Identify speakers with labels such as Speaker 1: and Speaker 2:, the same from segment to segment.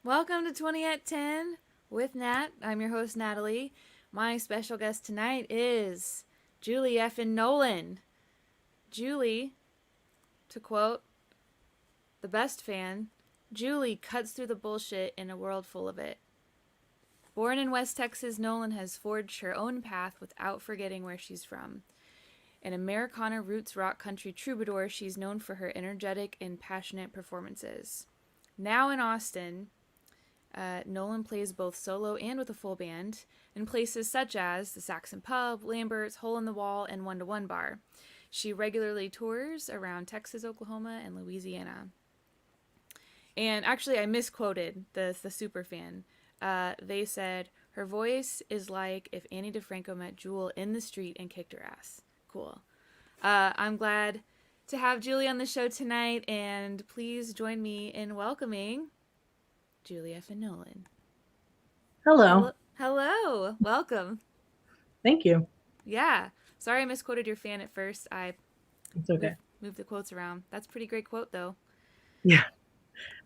Speaker 1: Welcome to 20 at 10 with Nat. I'm your host, Natalie. My special guest tonight is Julie Effin Nolen. Julie, to quote the best fan, Julie cuts through the bullshit in a world full of it. Born in West Texas, Nolen has forged her own path without forgetting where she's from. An Americana roots rock country troubadour, she's known for her energetic and passionate performances. Now in Austin, Nolen plays both solo and with a full band in places such as the Saxon Pub, Lambert's, Hole in the Wall, and 1-to-1 Bar. She regularly tours around Texas, Oklahoma, and Louisiana. And actually, I misquoted the super fan. They said, her voice is like if Annie DeFranco met Jewel in the street and kicked her ass. Cool. I'm glad to have Julie on the show tonight, and please join me in welcoming Julie Effin Nolen.
Speaker 2: Hello.
Speaker 1: Hello. Welcome.
Speaker 2: Thank you.
Speaker 1: Yeah. Sorry I misquoted your fan at first.
Speaker 2: It's okay.
Speaker 1: Moved the quotes around. That's a pretty great quote, though.
Speaker 2: Yeah.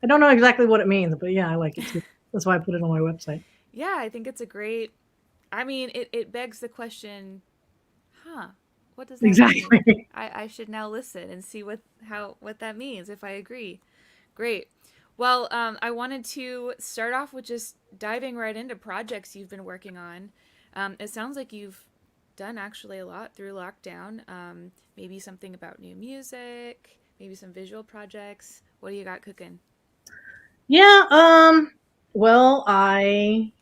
Speaker 2: I don't know exactly what it means, but yeah, I like it too. That's why I put it on my website.
Speaker 1: Yeah, I think it's a great... I mean, it begs the question, what does that mean? I should now listen and see what that means, if I agree. Great. Well, I wanted to start off with just diving right into projects you've been working on. It sounds like you've done actually a lot through lockdown. Maybe something about new music, maybe some visual projects. What do you got cooking?
Speaker 2: Yeah, well, I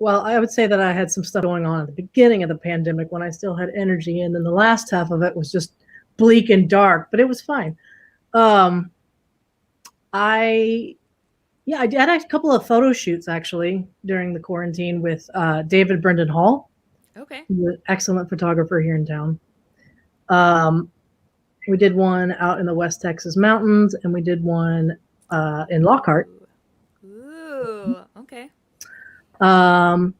Speaker 2: would say that I had some stuff going on at the beginning of the pandemic when I still had energy, and then the last half of it was just bleak and dark, but it was fine. I did a couple of photo shoots actually during the quarantine with David Brendan Hall.
Speaker 1: Okay.
Speaker 2: He's an excellent photographer here in town. We did one out in the West Texas mountains, and we did one in Lockhart.
Speaker 1: Ooh, okay.
Speaker 2: And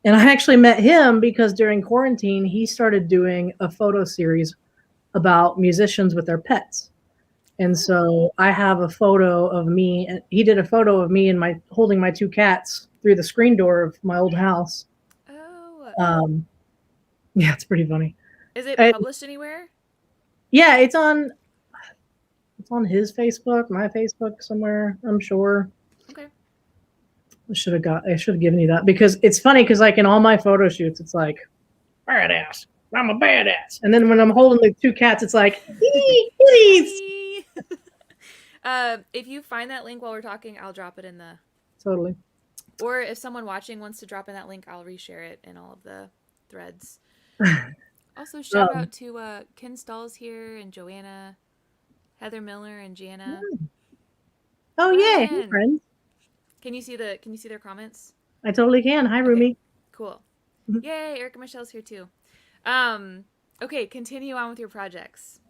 Speaker 2: I actually met him because during quarantine, he started doing a photo series about musicians with their pets. And so I have a photo of me, and he did a photo of me and holding my two cats through the screen door of my old house.
Speaker 1: Oh.
Speaker 2: Yeah, it's pretty funny.
Speaker 1: Is it published anywhere?
Speaker 2: Yeah, it's on his Facebook, my Facebook somewhere, I'm sure.
Speaker 1: Okay.
Speaker 2: I should have given you that, because it's funny, because like in all my photo shoots, it's like, badass, I'm a badass. And then when I'm holding the two cats, it's like, please.
Speaker 1: If you find that link while we're talking, I'll drop it in the...
Speaker 2: Totally.
Speaker 1: Or if someone watching wants to drop in that link, I'll reshare it in all of the threads. Also, shout out to Ken Stall's here, and Joanna, Heather Miller, and Jana.
Speaker 2: Oh, yeah, hey, friends.
Speaker 1: Can you see their comments?
Speaker 2: I totally can. Hi, Rumi.
Speaker 1: Cool. Yay, Erica Michelle's here too. Okay, continue on with your projects.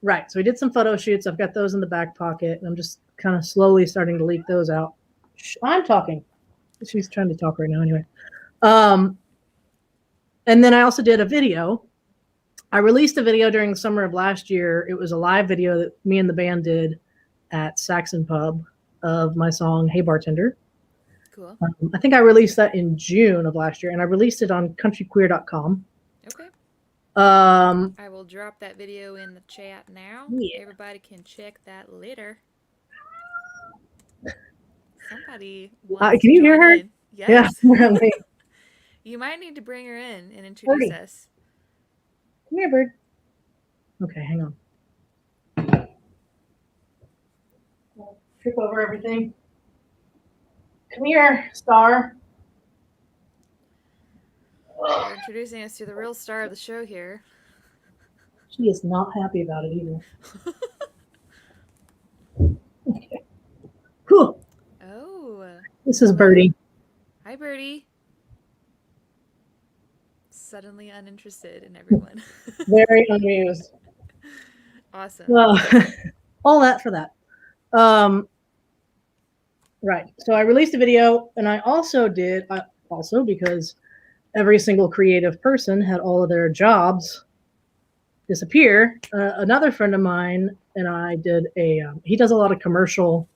Speaker 2: Right. So we did some photo shoots. I've got those in the back pocket, and I'm just kind of slowly starting to leak those out. I'm talking. She's trying to talk right now anyway. And then I also did a video. I released a video during the summer of last year. It was a live video that me and the band did at Saxon Pub of my song, Hey Bartender.
Speaker 1: Cool.
Speaker 2: I think I released that in June of last year, and I released it on countryqueer.com.
Speaker 1: Okay.
Speaker 2: I
Speaker 1: will drop that video in the chat now.
Speaker 2: Yeah.
Speaker 1: Everybody can check that later. Somebody
Speaker 2: can you hear her?
Speaker 1: In. Yes.
Speaker 2: Yeah.
Speaker 1: You might need to bring her in and introduce us.
Speaker 2: Come here, bird. Okay, hang on. Trip over everything. Come here, star.
Speaker 1: You're introducing us to the real star of the show here.
Speaker 2: She is not happy about it either. Okay. Cool.
Speaker 1: Oh.
Speaker 2: This is Birdie.
Speaker 1: Hi, Birdie. Suddenly uninterested in everyone.
Speaker 2: Very amused.
Speaker 1: Awesome.
Speaker 2: Well, all that for that. Right. So I released a video, and I also did, because every single creative person had all of their jobs disappear. Another friend of mine and I did a. He does a lot of commercial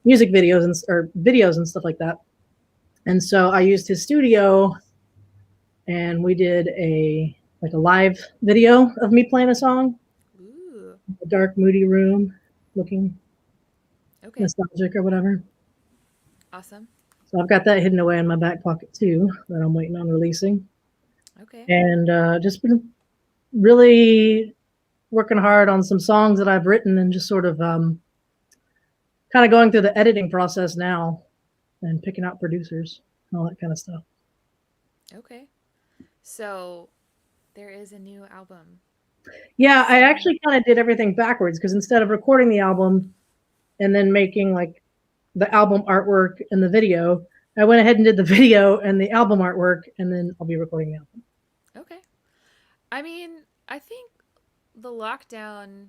Speaker 2: music videos or videos and stuff like that. And so I used his studio, and we did a live video of me playing a song.
Speaker 1: Ooh.
Speaker 2: A dark, moody room, looking
Speaker 1: Okay.
Speaker 2: nostalgic or whatever.
Speaker 1: Awesome.
Speaker 2: So I've got that hidden away in my back pocket too, that I'm waiting on releasing.
Speaker 1: Okay.
Speaker 2: And just been really working hard on some songs that I've written, and just sort of kind of going through the editing process now and picking out producers and all that kind of stuff.
Speaker 1: Okay. So there is a new album.
Speaker 2: Yeah, I
Speaker 1: So
Speaker 2: actually kind of did everything backwards, because instead of recording the album and then making like the album artwork and the video, I went ahead and did the video and the album artwork, and then I'll be recording the album.
Speaker 1: okay. I mean, I think the lockdown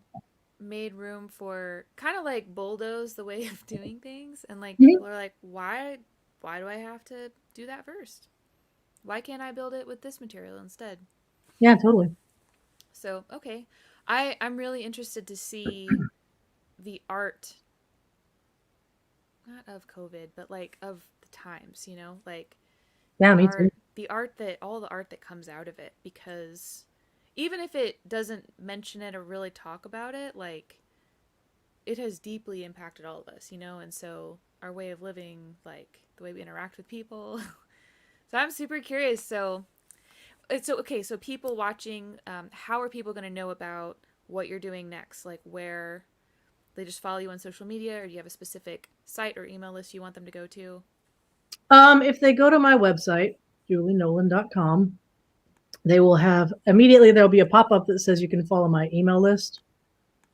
Speaker 1: made room for kind of like bulldoze the way of doing things, and like
Speaker 2: Mhm.
Speaker 1: people are like, why do I have to do that first? Why can't I build it with this material instead?
Speaker 2: Yeah, totally.
Speaker 1: So, okay. I'm really interested to see the art, not of COVID, but like of the times, like
Speaker 2: Yeah, me too.
Speaker 1: all the art that comes out of it, because even if it doesn't mention it or really talk about it, like it has deeply impacted all of us, and so our way of living, like the way we interact with people. So I'm super curious. So people watching, how are people going to know about what you're doing next? Like, where they just follow you on social media, or do you have a specific site or email list you want them to go to?
Speaker 2: If they go to my website, julienolen.com, they will have immediately, there'll be a pop-up that says you can follow my email list.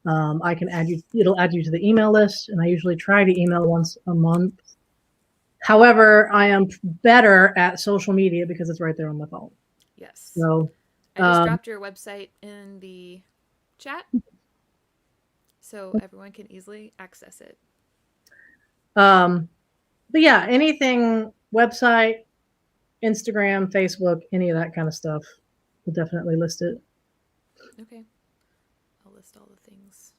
Speaker 2: I can add you, it'll add you to the email list, and I usually try to email once a month. However, I am better at social media because it's right there on my phone.
Speaker 1: Yes.
Speaker 2: So,
Speaker 1: I just
Speaker 2: um,
Speaker 1: dropped your website in the chat so everyone can easily access it.
Speaker 2: um, but yeah, anything, website, Instagram, Facebook, any of that kind of stuff, will definitely list it.
Speaker 1: Okay. I'll list all the things.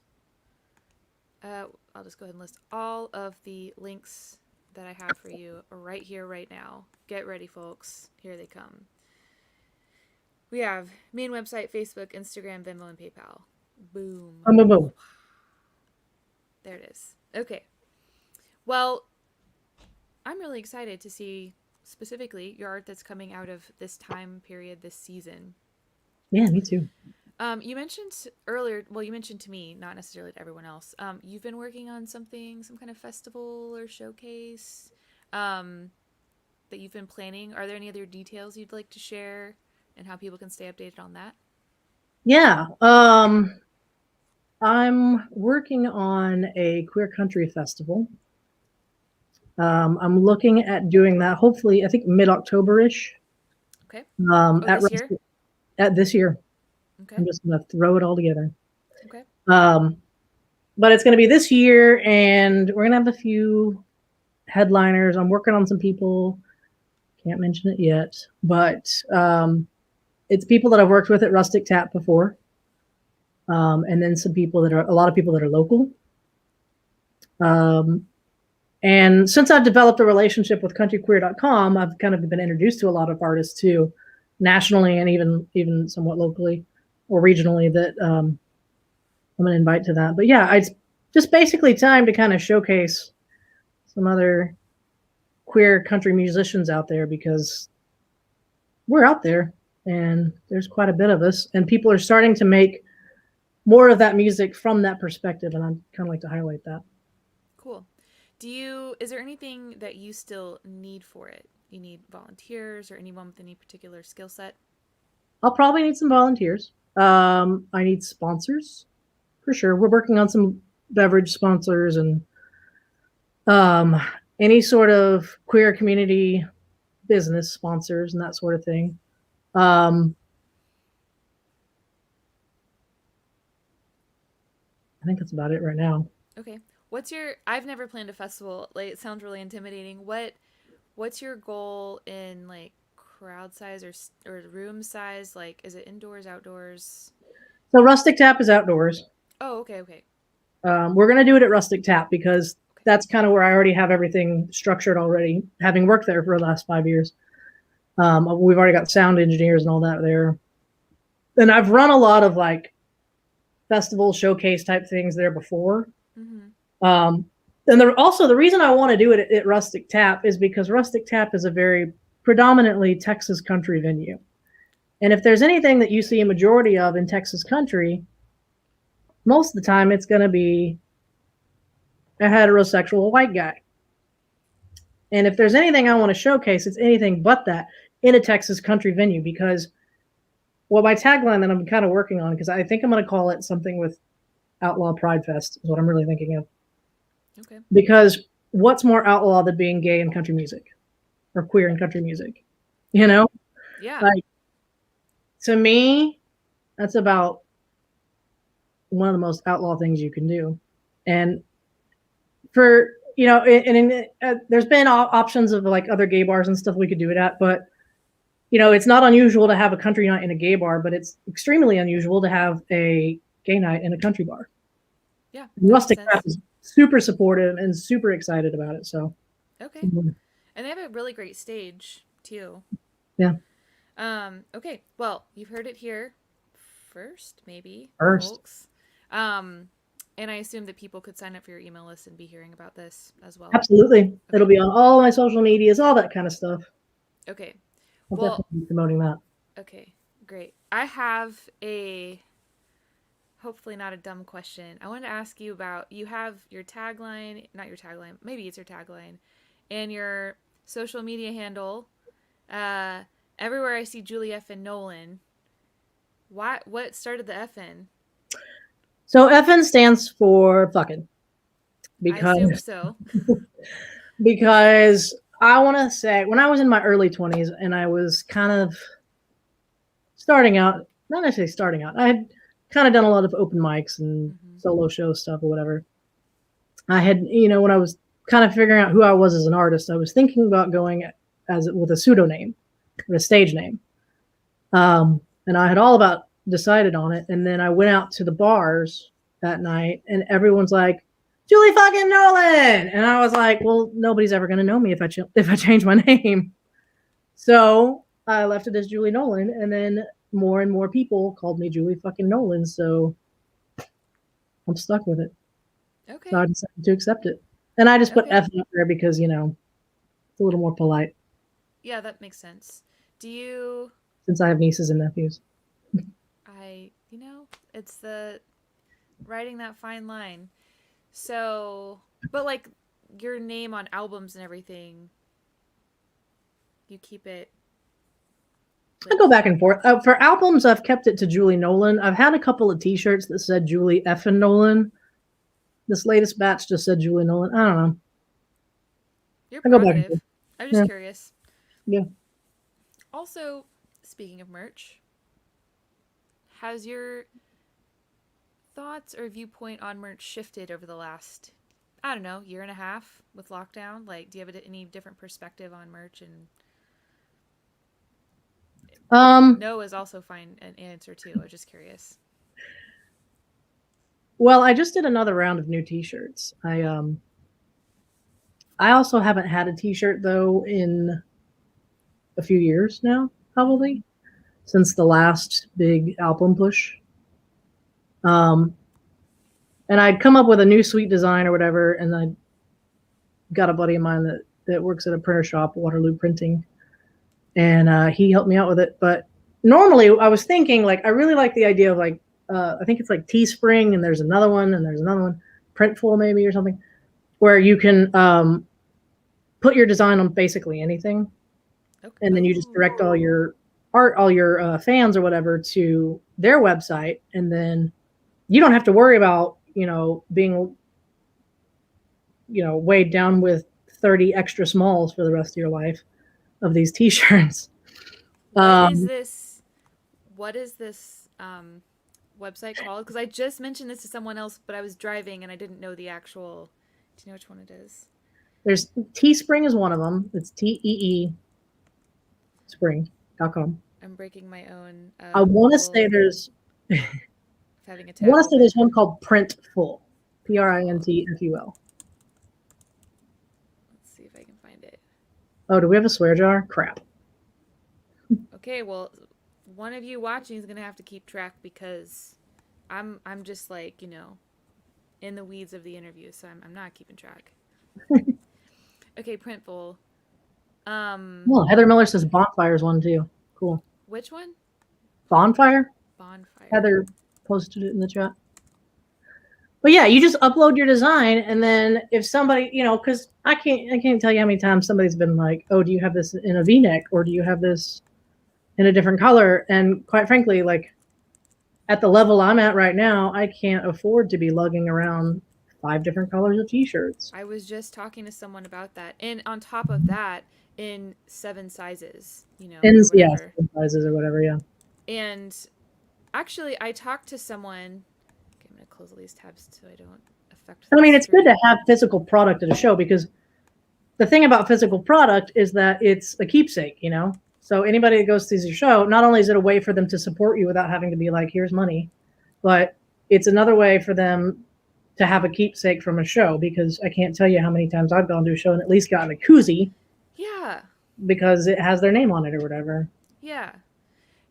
Speaker 1: I'll just go ahead and list all of the links that I have for you right here, right now. Get ready, folks. Here they come. We have main website, Facebook, Instagram, Venmo, and PayPal. Boom.
Speaker 2: Boom, boom, boom.
Speaker 1: There it is. Okay. Well, I'm really excited to see specifically your art that's coming out of this time period, this season.
Speaker 2: Yeah, me too.
Speaker 1: You mentioned earlier, well, you mentioned to me, not necessarily to everyone else, you've been working on something, some kind of festival or showcase, that you've been planning. Are there any other details you'd like to share, and how people can stay updated on that?
Speaker 2: Yeah. I'm working on a queer country festival. I'm looking at doing that hopefully, I think mid-October-ish.
Speaker 1: Okay. Oh,
Speaker 2: At
Speaker 1: this year?
Speaker 2: at this year.
Speaker 1: Okay.
Speaker 2: I'm just gonna throw it all together.
Speaker 1: Okay.
Speaker 2: But it's gonna be this year, and we're gonna have a few headliners. I'm working on some people. Can't mention it yet, but it's people that I've worked with at Rustic Tap before, and then a lot of people that are local. And since I've developed a relationship with countryqueer.com, I've kind of been introduced to a lot of artists too, nationally and even somewhat locally or regionally, that I'm going to invite to that. But yeah, it's just basically time to kind of showcase some other queer country musicians out there, because we're out there and there's quite a bit of us, and people are starting to make more of that music from that perspective, and I'd kind of like to highlight that.
Speaker 1: Cool. Is there anything that you still need for it? You need volunteers or anyone with any particular skill set?
Speaker 2: I'll probably need some volunteers. I need sponsors for sure. We're working on some beverage sponsors, and um, any sort of queer community business sponsors and that sort of thing. I think that's about it right now.
Speaker 1: Okay. I've never planned a festival. Like, it sounds really intimidating. What's your goal in like crowd size or room size? Like, is it indoors, outdoors?
Speaker 2: So Rustic Tap is outdoors.
Speaker 1: Oh, okay, okay.
Speaker 2: We're going to do it at Rustic Tap because that's kind of where I already have everything structured already, having worked there for the last 5 years. We've already got sound engineers and all that there. And I've run a lot of like festival showcase type things there before. And also the reason I want to do it at Rustic Tap is because Rustic Tap is a very predominantly Texas country venue. And if there's anything that you see a majority of in Texas country, most of the time it's going to be a heterosexual white guy. And if there's anything I want to showcase, it's anything but that in a Texas country venue, because my tagline that I'm kind of working on, because I think I'm going to call it something with Outlaw Pride Fest is what I'm really thinking of.
Speaker 1: Okay.
Speaker 2: Because what's more outlaw than being gay in country music or queer in country music? You know?
Speaker 1: Yeah.
Speaker 2: Like, to me, that's about one of the most outlaw things you can do. And for, there's been options of like other gay bars and stuff we could do it at, but it's not unusual to have a country night in a gay bar, but it's extremely unusual to have a gay night in a country bar.
Speaker 1: Yeah.
Speaker 2: Rustic Tap is super supportive and super excited about it. So.
Speaker 1: Okay. And they have a really great stage too.
Speaker 2: Yeah.
Speaker 1: Okay. Well, you've heard it here first, maybe.
Speaker 2: Folks.
Speaker 1: And I assume that people could sign up for your email list and be hearing about this as well.
Speaker 2: Absolutely. Okay. It'll be on all my social medias, all that kind of stuff.
Speaker 1: Okay.
Speaker 2: I'll definitely be promoting that.
Speaker 1: Okay, great. I have hopefully not a dumb question. I wanted to ask you about, you have your tagline, not your tagline, maybe it's your tagline, and your social media handle. Everywhere I see Julie Effin Nolen. What started the Effin?
Speaker 2: So Effin stands for fucking.
Speaker 1: I assume so.
Speaker 2: Because I want to say, when I was in my early 20s and I was kind of starting out, not necessarily starting out, I had kind of done a lot of open mics and solo show stuff or whatever. I had, when I was kind of figuring out who I was as an artist, I was thinking about going with a pseudonym or a stage name. And I had all about decided on it. And then I went out to the bars that night and everyone's like, Julie fucking Nolen. And I was like, well, nobody's ever going to know me if I change my name. So I left it as Julie Nolen. And then more and more people called me Julie fucking Nolen. So I'm stuck with it.
Speaker 1: Okay.
Speaker 2: So I decided to accept it. And I just put F up there because, it's a little more polite.
Speaker 1: Yeah, that makes sense.
Speaker 2: Since I have nieces and nephews.
Speaker 1: It's the writing that fine line. So, but like your name on albums and everything, you keep it.
Speaker 2: I go back and forth. For albums, I've kept it to Julie Nolen. I've had a couple of T-shirts that said Julie Effin Nolen. This latest batch just said Julie Nolen. I don't know.
Speaker 1: You're prerogative. I'm just curious.
Speaker 2: Yeah.
Speaker 1: Also, speaking of merch, has your thoughts or viewpoint on merch shifted over the last, I don't know, year and a half with lockdown? Like, do you have any different perspective on merch? And no is also fine an answer too. I was just curious.
Speaker 2: Well, I just did another round of new T-shirts. I also haven't had a T-shirt though in a few years now, probably since the last big album push. And I'd come up with a new sweet design or whatever, and I got a buddy of mine that works at a printer shop, Waterloo Printing, and he helped me out with it. But normally, I was thinking like I really like the idea of like I think it's like Teespring, and there's another one, Printful maybe or something, where you can put your design on basically anything, and then you just direct all your art, all your fans or whatever to their website, and then you don't have to worry about being weighed down with 30 extra smalls for the rest of your life of these T-shirts.
Speaker 1: What is this website called? Because I just mentioned this to someone else, but I was driving and I didn't know the actual. Do you know which one it is?
Speaker 2: There's Teespring is one of them. It's TEE spring.com.
Speaker 1: I'm breaking my own.
Speaker 2: I want to say there's.
Speaker 1: Having a
Speaker 2: I want to say there's one called Printful. Printful.
Speaker 1: Let's see if I can find it.
Speaker 2: Oh, do we have a swear jar? Crap.
Speaker 1: Okay, well, one of you watching is gonna have to keep track because I'm just like, in the weeds of the interview, so I'm not keeping track. Okay, Printful.
Speaker 2: Well, Heather Miller says bonfire's one too. Cool.
Speaker 1: Which one?
Speaker 2: Bonfire?
Speaker 1: Bonfire.
Speaker 2: Heather posted it in the chat. But yeah, you just upload your design, and then if somebody, because I can't tell you how many times somebody's been like, "Oh, do you have this in a V-neck, or do you have this in a different color?" And quite frankly, like at the level I'm at right now, I can't afford to be lugging around 5 different colors of t-shirts.
Speaker 1: I was just talking to someone about that, and on top of that, in 7 sizes,
Speaker 2: And
Speaker 1: or
Speaker 2: yeah,
Speaker 1: whatever.
Speaker 2: sizes or whatever, yeah.
Speaker 1: And actually, I talked to someone. Okay, I'm gonna close all these tabs so I don't affect.
Speaker 2: I mean, it's good to have physical product at a show because the thing about physical product is that it's a keepsake, So anybody that goes to your show, not only is it a way for them to support you without having to be like, here's money, but it's another way for them to have a keepsake from a show, because I can't tell you how many times I've gone to a show and at least gotten a koozie.
Speaker 1: Yeah.
Speaker 2: Because it has their name on it or whatever.
Speaker 1: Yeah.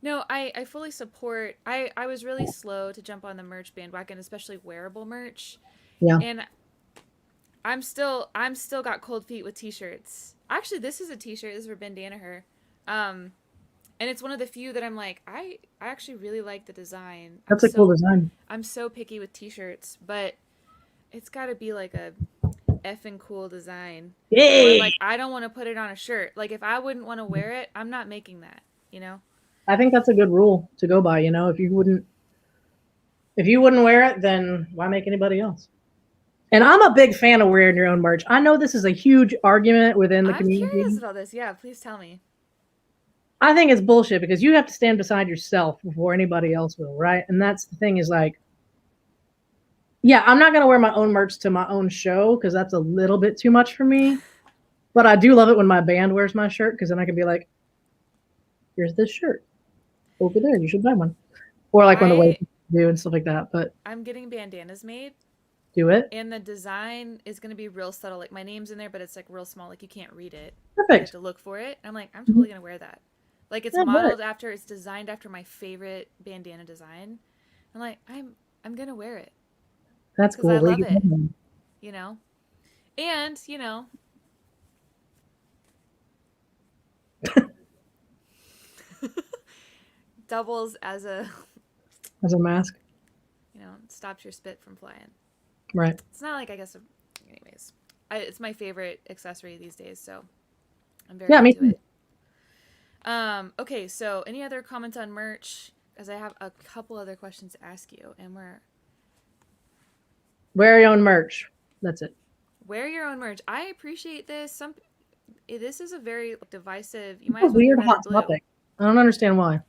Speaker 1: No, I fully support. I was really slow to jump on the merch bandwagon, especially wearable merch.
Speaker 2: Yeah.
Speaker 1: And I'm still got cold feet with t-shirts. Actually, this is a t-shirt. This is for Ben Danaher. And it's one of the few that I'm like, I actually really like the design.
Speaker 2: That's a cool design.
Speaker 1: I'm so picky with t-shirts, but it's got to be like a effing cool design.
Speaker 2: Yay!
Speaker 1: Like, I don't want to put it on a shirt. Like, if I wouldn't want to wear it, I'm not making that,
Speaker 2: I think that's a good rule to go by, If you wouldn't wear it, then why make anybody else? And I'm a big fan of wearing your own merch. I know this is a huge argument within the community.
Speaker 1: I'm curious about this. Yeah, please tell me.
Speaker 2: I think it's bullshit because you have to stand beside yourself before anybody else will, right? And that's the thing is like, yeah, I'm not going to wear my own merch to my own show because that's a little bit too much for me. But I do love it when my band wears my shirt because then I can be like, here's this shirt over there. You should buy one. Or like when the waiters do and stuff like that. But
Speaker 1: I'm getting bandanas made.
Speaker 2: Do it.
Speaker 1: And the design is going to be real subtle. Like my name's in there, but it's like real small. Like you can't read it.
Speaker 2: Perfect.
Speaker 1: You have to look for it. I'm like, I'm totally going to wear that. Like it's modeled after, it's designed after my favorite bandana design. I'm like, I'm going to wear it.
Speaker 2: That's cool.
Speaker 1: I love it. And, doubles as a
Speaker 2: mask.
Speaker 1: Stops your spit from flying.
Speaker 2: Right.
Speaker 1: It's not like, I guess, anyways. It's my favorite accessory these days, so I'm very into it. Okay, so any other comments on merch? Because I have a couple other questions to ask you, and
Speaker 2: wear your own merch. That's it.
Speaker 1: Wear your own merch. I appreciate this. This is a very divisive. You might
Speaker 2: as well weird hot topic. I don't understand why.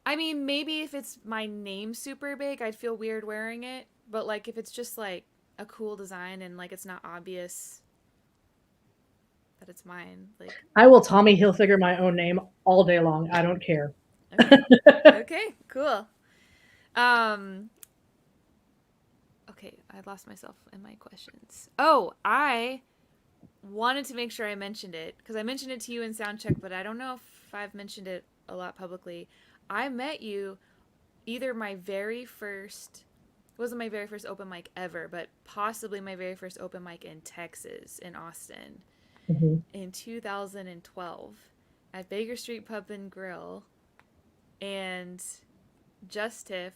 Speaker 1: I mean, maybe if it's my name super big, I'd feel weird wearing it. But like, if it's just like a cool design and like it's not obvious that it's mine, like
Speaker 2: I will Tommy Hilfiger my own name all day long. I don't care.
Speaker 1: Okay, okay, cool. Okay, I lost myself in my questions. Oh, I wanted to make sure I mentioned it because I mentioned it to you in Soundcheck, but I don't know if I've mentioned it a lot publicly. I met you either my very first, it wasn't my very first open mic ever, but possibly my very first open mic in Texas, in Austin, in 2012 at Baker Street Pub and Grill, and Justiff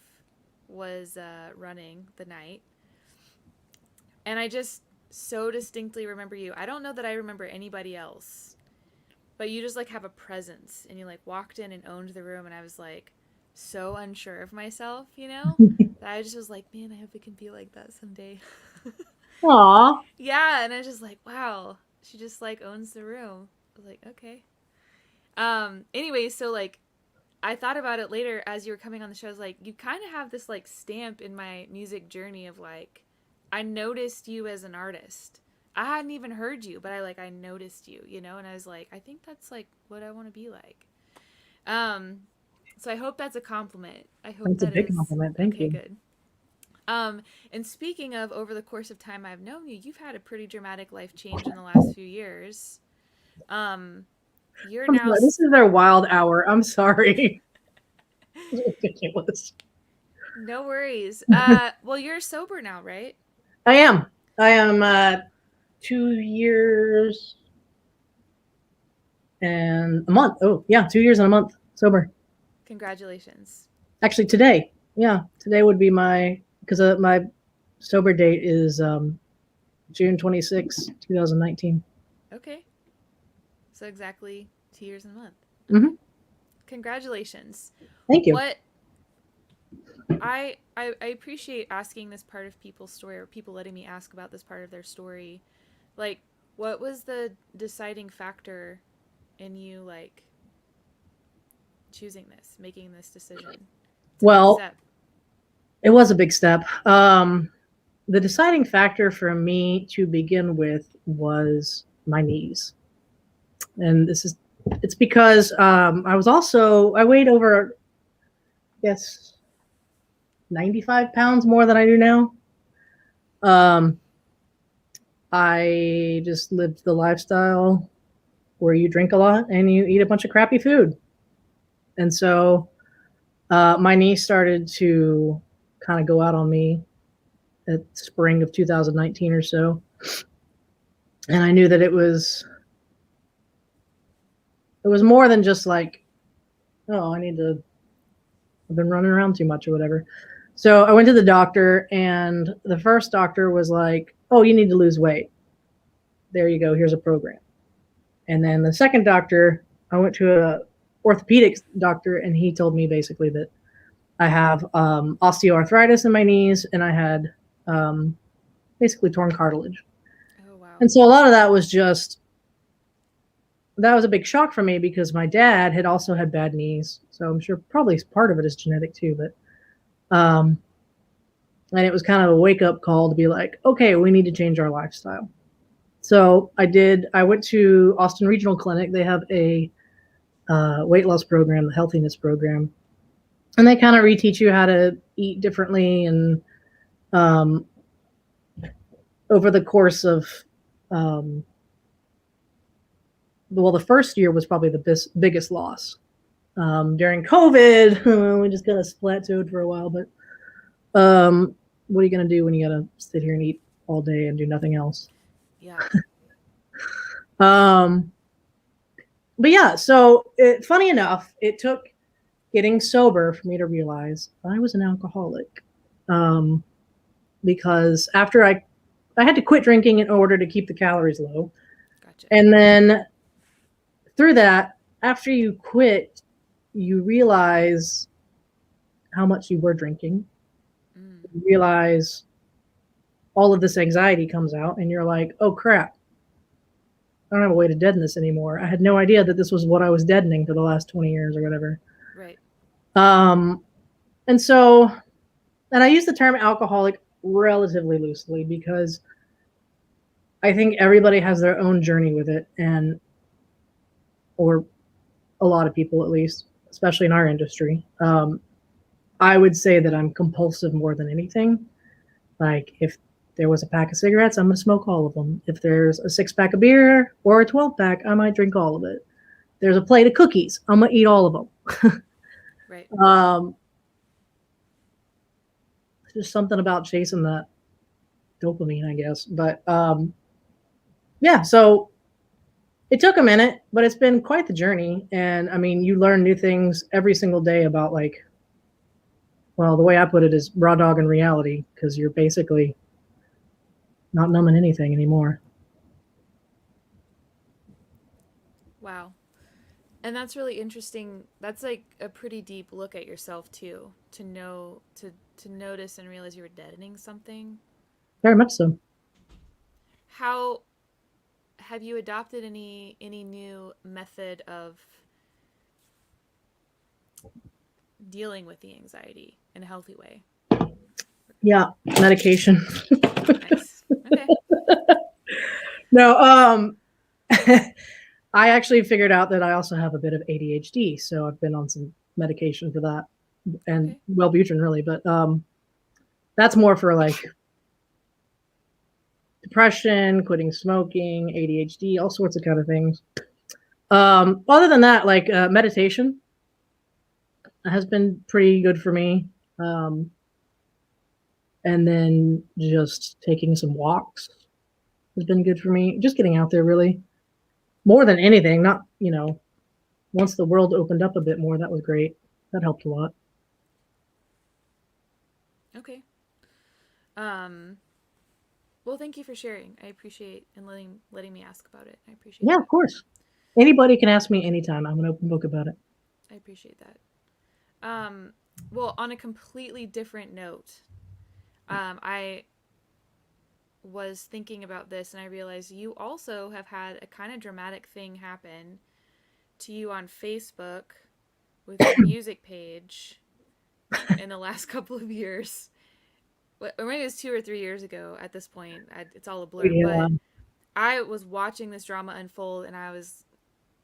Speaker 1: was running the night. And I just so distinctly remember you. I don't know that I remember anybody else. But you just like have a presence and you like walked in and owned the room, and I was like so unsure of myself, that I just was like, man, I hope it can be like that someday.
Speaker 2: Aww.
Speaker 1: Yeah, and I was just like, wow, she just like owns the room. I was like, okay. Anyway, so like I thought about it later as you were coming on the show. I was like, you kind of have this like stamp in my music journey of like, I noticed you as an artist. I hadn't even heard you, but I noticed you, and I was like, I think that's like what I want to be like. So I hope that's a compliment. I hope
Speaker 2: that's a big compliment. Thank you.
Speaker 1: Good. And speaking of over the course of time I've known you, you've had a pretty dramatic life change in the last few years. Um, you're
Speaker 2: I'm
Speaker 1: now
Speaker 2: sorry. This is their wild hour. I'm sorry. It's ridiculous.
Speaker 1: no worries. Well, you're sober now, right?
Speaker 2: I am. I am 2 years and a month. Oh, yeah, 2 years and a month sober.
Speaker 1: Congratulations.
Speaker 2: Actually, today. Yeah, today would be because my sober date is June 26, 2019.
Speaker 1: Okay. So exactly 2 years and a month. Okay.
Speaker 2: Mm-hmm.
Speaker 1: Congratulations.
Speaker 2: Thank you.
Speaker 1: What I appreciate asking this part of people's story, or people letting me ask about this part of their story. Like, what was the deciding factor in you, like, choosing this, making this decision? It's a big
Speaker 2: Well,
Speaker 1: step.
Speaker 2: it was a big step. The deciding factor for me to begin with was my knees. And it's because I weighed over, yes, 95 pounds more than I do now. I just lived the lifestyle where you drink a lot and you eat a bunch of crappy food. And so my knees started to kind of go out on me at spring of 2019 or so. And I knew that it was more than just like, oh, I've been running around too much or whatever. So I went to the doctor, and the first doctor was like, oh, you need to lose weight. There you go. Here's a program. And then the second doctor, I went to a orthopedic doctor, and he told me basically that I have osteoarthritis in my knees, and I had basically torn cartilage.
Speaker 1: Oh, wow.
Speaker 2: And so a lot of that was a big shock for me because my dad had also had bad knees. So I'm sure probably part of it is genetic too, but and it was kind of a wake up call to be like, okay, we need to change our lifestyle. So I went to Austin Regional Clinic. They have a weight loss program, the healthiness program, and they kind of reteach you how to eat differently. And over the course of the first year was probably the biggest loss. During COVID, we just kind of plateaued for a while. But what are you going to do when you got to sit here and eat all day and do nothing else?
Speaker 1: Yeah.
Speaker 2: But yeah, so funny enough, it took getting sober for me to realize I was an alcoholic. Because after I had to quit drinking in order to keep the calories low.
Speaker 1: Gotcha.
Speaker 2: And then through that, after you quit, you realize how much you were drinking. You realize all of this anxiety comes out, and you're like, oh crap, I don't have a way to deaden this anymore. I had no idea that this was what I was deadening for the last 20 years or whatever.
Speaker 1: Right.
Speaker 2: And so, and I use the term alcoholic relatively loosely because I think everybody has their own journey with it, or a lot of people at least, especially in our industry. I would say that I'm compulsive more than anything. Like if there was a pack of cigarettes, I'm going to smoke all of them. If there's a 6-pack of beer or a 12-pack, I might drink all of it. There's a plate of cookies, I'm going to eat all of them.
Speaker 1: Right.
Speaker 2: Just something about chasing that dopamine, I guess. But yeah, so it took a minute, but it's been quite the journey. And I mean, you learn new things every single day about, like, well, the way I put it is raw dog in reality, because you're basically not numbing anything anymore.
Speaker 1: Wow. And that's really interesting. That's like a pretty deep look at yourself too, to know to notice and realize you were deadening something.
Speaker 2: Very much so.
Speaker 1: How have you adopted any new method of dealing with the anxiety in a healthy way?
Speaker 2: Yeah, medication.
Speaker 1: Nice. Okay.
Speaker 2: No, I actually figured out that I also have a bit of ADHD, so I've been on some medication for that, and
Speaker 1: Okay.
Speaker 2: Wellbutrin really. But That's more for like depression, quitting smoking, ADHD, all sorts of kind of things. Other than that, like meditation has been pretty good for me. And then just taking some walks has been good for me. Just getting out there, really, more than anything. Not, once the world opened up a bit more, that was great. That helped a lot.
Speaker 1: Okay. Well, thank you for sharing. I appreciate and letting me ask about it. I appreciate
Speaker 2: Yeah,
Speaker 1: that.
Speaker 2: of course. Anybody can ask me anytime. I'm an open book about it.
Speaker 1: I appreciate that. Well, on a completely different note, I was thinking about this and I realized you also have had a kind of dramatic thing happen to you on Facebook with your music page in the last couple of years. Or maybe it was 2 or 3 years ago at this point. It's all a blur.
Speaker 2: Yeah.
Speaker 1: But I was watching this drama unfold and I was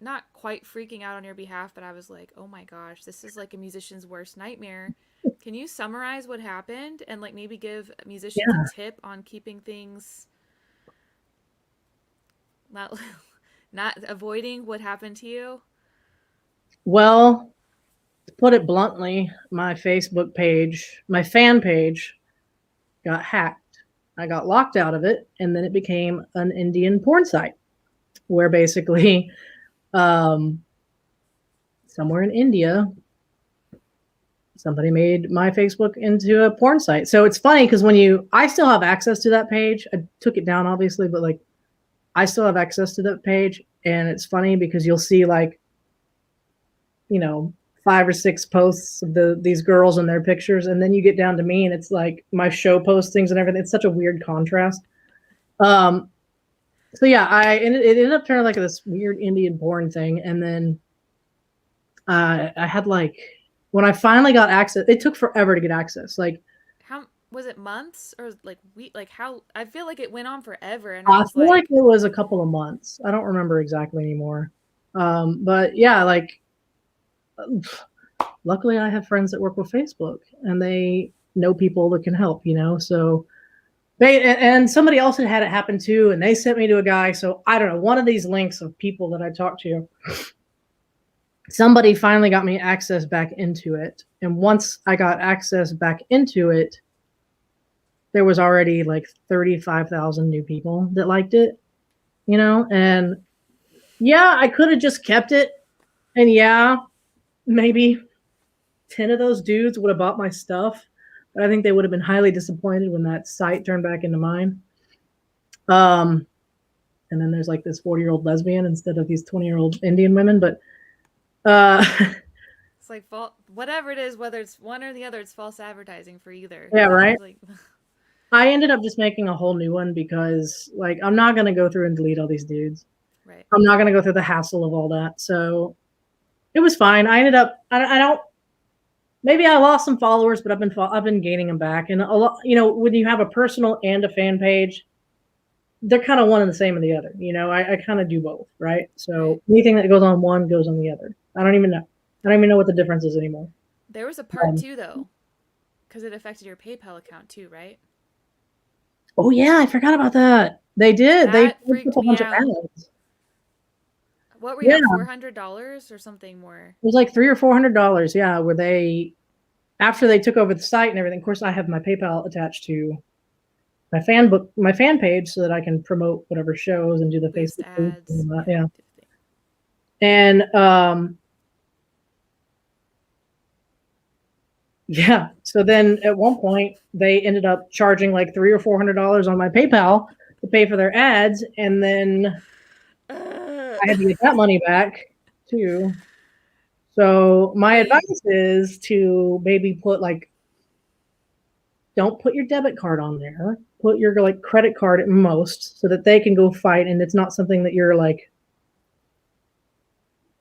Speaker 1: not quite freaking out on your behalf, but I was like, oh my gosh, this is like a musician's worst nightmare. Can you summarize what happened and like maybe give musicians a
Speaker 2: Yeah.
Speaker 1: tip on keeping things not not avoiding what happened to you?
Speaker 2: Well, to put it bluntly, my Facebook page, my fan page, got hacked. I got locked out of it, and then it became an Indian porn site where basically um, somewhere in India, somebody made my Facebook into a porn site. So it's funny because I still have access to that page. I took it down, obviously, but like I still have access to that page. And it's funny because you'll see like, 5 or 6 posts of these girls and their pictures. And then you get down to me and it's like my show postings and everything. It's such a weird contrast. So yeah, it ended up turning like this weird Indian porn thing. And then I had like, when I finally got access, it took forever to get access. Like,
Speaker 1: How was it, months or like week? Like how? I feel like it went on forever, and I
Speaker 2: I
Speaker 1: was
Speaker 2: feel like
Speaker 1: like,
Speaker 2: it was a couple of months. I don't remember exactly anymore. But yeah, like luckily I have friends that work with Facebook and they know people that can help, so and somebody else had it happen too. And they sent me to a guy. So I don't know, one of these links of people that I talked to, somebody finally got me access back into it. And once I got access back into it, there was already like 35,000 new people that liked it, and yeah, I could have just kept it. And yeah, maybe 10 of those dudes would have bought my stuff, but I think they would have been highly disappointed when that site turned back into mine. And then there's like this 40-year-old lesbian instead of these 20-year-old Indian women. But
Speaker 1: it's like whatever it is, whether it's one or the other, it's false advertising for either.
Speaker 2: yeah, right.
Speaker 1: Like,
Speaker 2: I ended up just making a whole new one because like I'm not gonna go through and delete all these dudes.
Speaker 1: right.
Speaker 2: I'm not gonna go through the hassle of all that. So it was fine. I ended up I don't maybe I lost some followers, but I've been gaining them back. And a lot, when you have a personal and a fan page, they're kind of one and the same in the other. I kind of do both, right? So
Speaker 1: Right.
Speaker 2: anything that goes on one goes on the other. I don't even know what the difference is anymore.
Speaker 1: There was a part two though, because it affected your PayPal account too, right?
Speaker 2: Oh yeah, I forgot about that. They did. They
Speaker 1: That
Speaker 2: put
Speaker 1: freaked
Speaker 2: a
Speaker 1: me
Speaker 2: bunch of
Speaker 1: out.
Speaker 2: ads.
Speaker 1: What were you
Speaker 2: Yeah,
Speaker 1: at,
Speaker 2: it
Speaker 1: $400 or something more?
Speaker 2: was like $300 or $400. Yeah, where they after they took over the site and everything. Of course, I have my PayPal attached to my fan page, so that I can promote whatever shows and do the
Speaker 1: Boost
Speaker 2: Facebook group
Speaker 1: ads.
Speaker 2: and all that.
Speaker 1: Yeah.
Speaker 2: Yeah, and yeah. So then at one point they ended up charging like $300 or $400 on my PayPal to pay for their ads, and then I had to get that money back too. So my advice is to maybe don't put your debit card on there. Put your like credit card at most, so that they can go fight, and it's not something that you're like,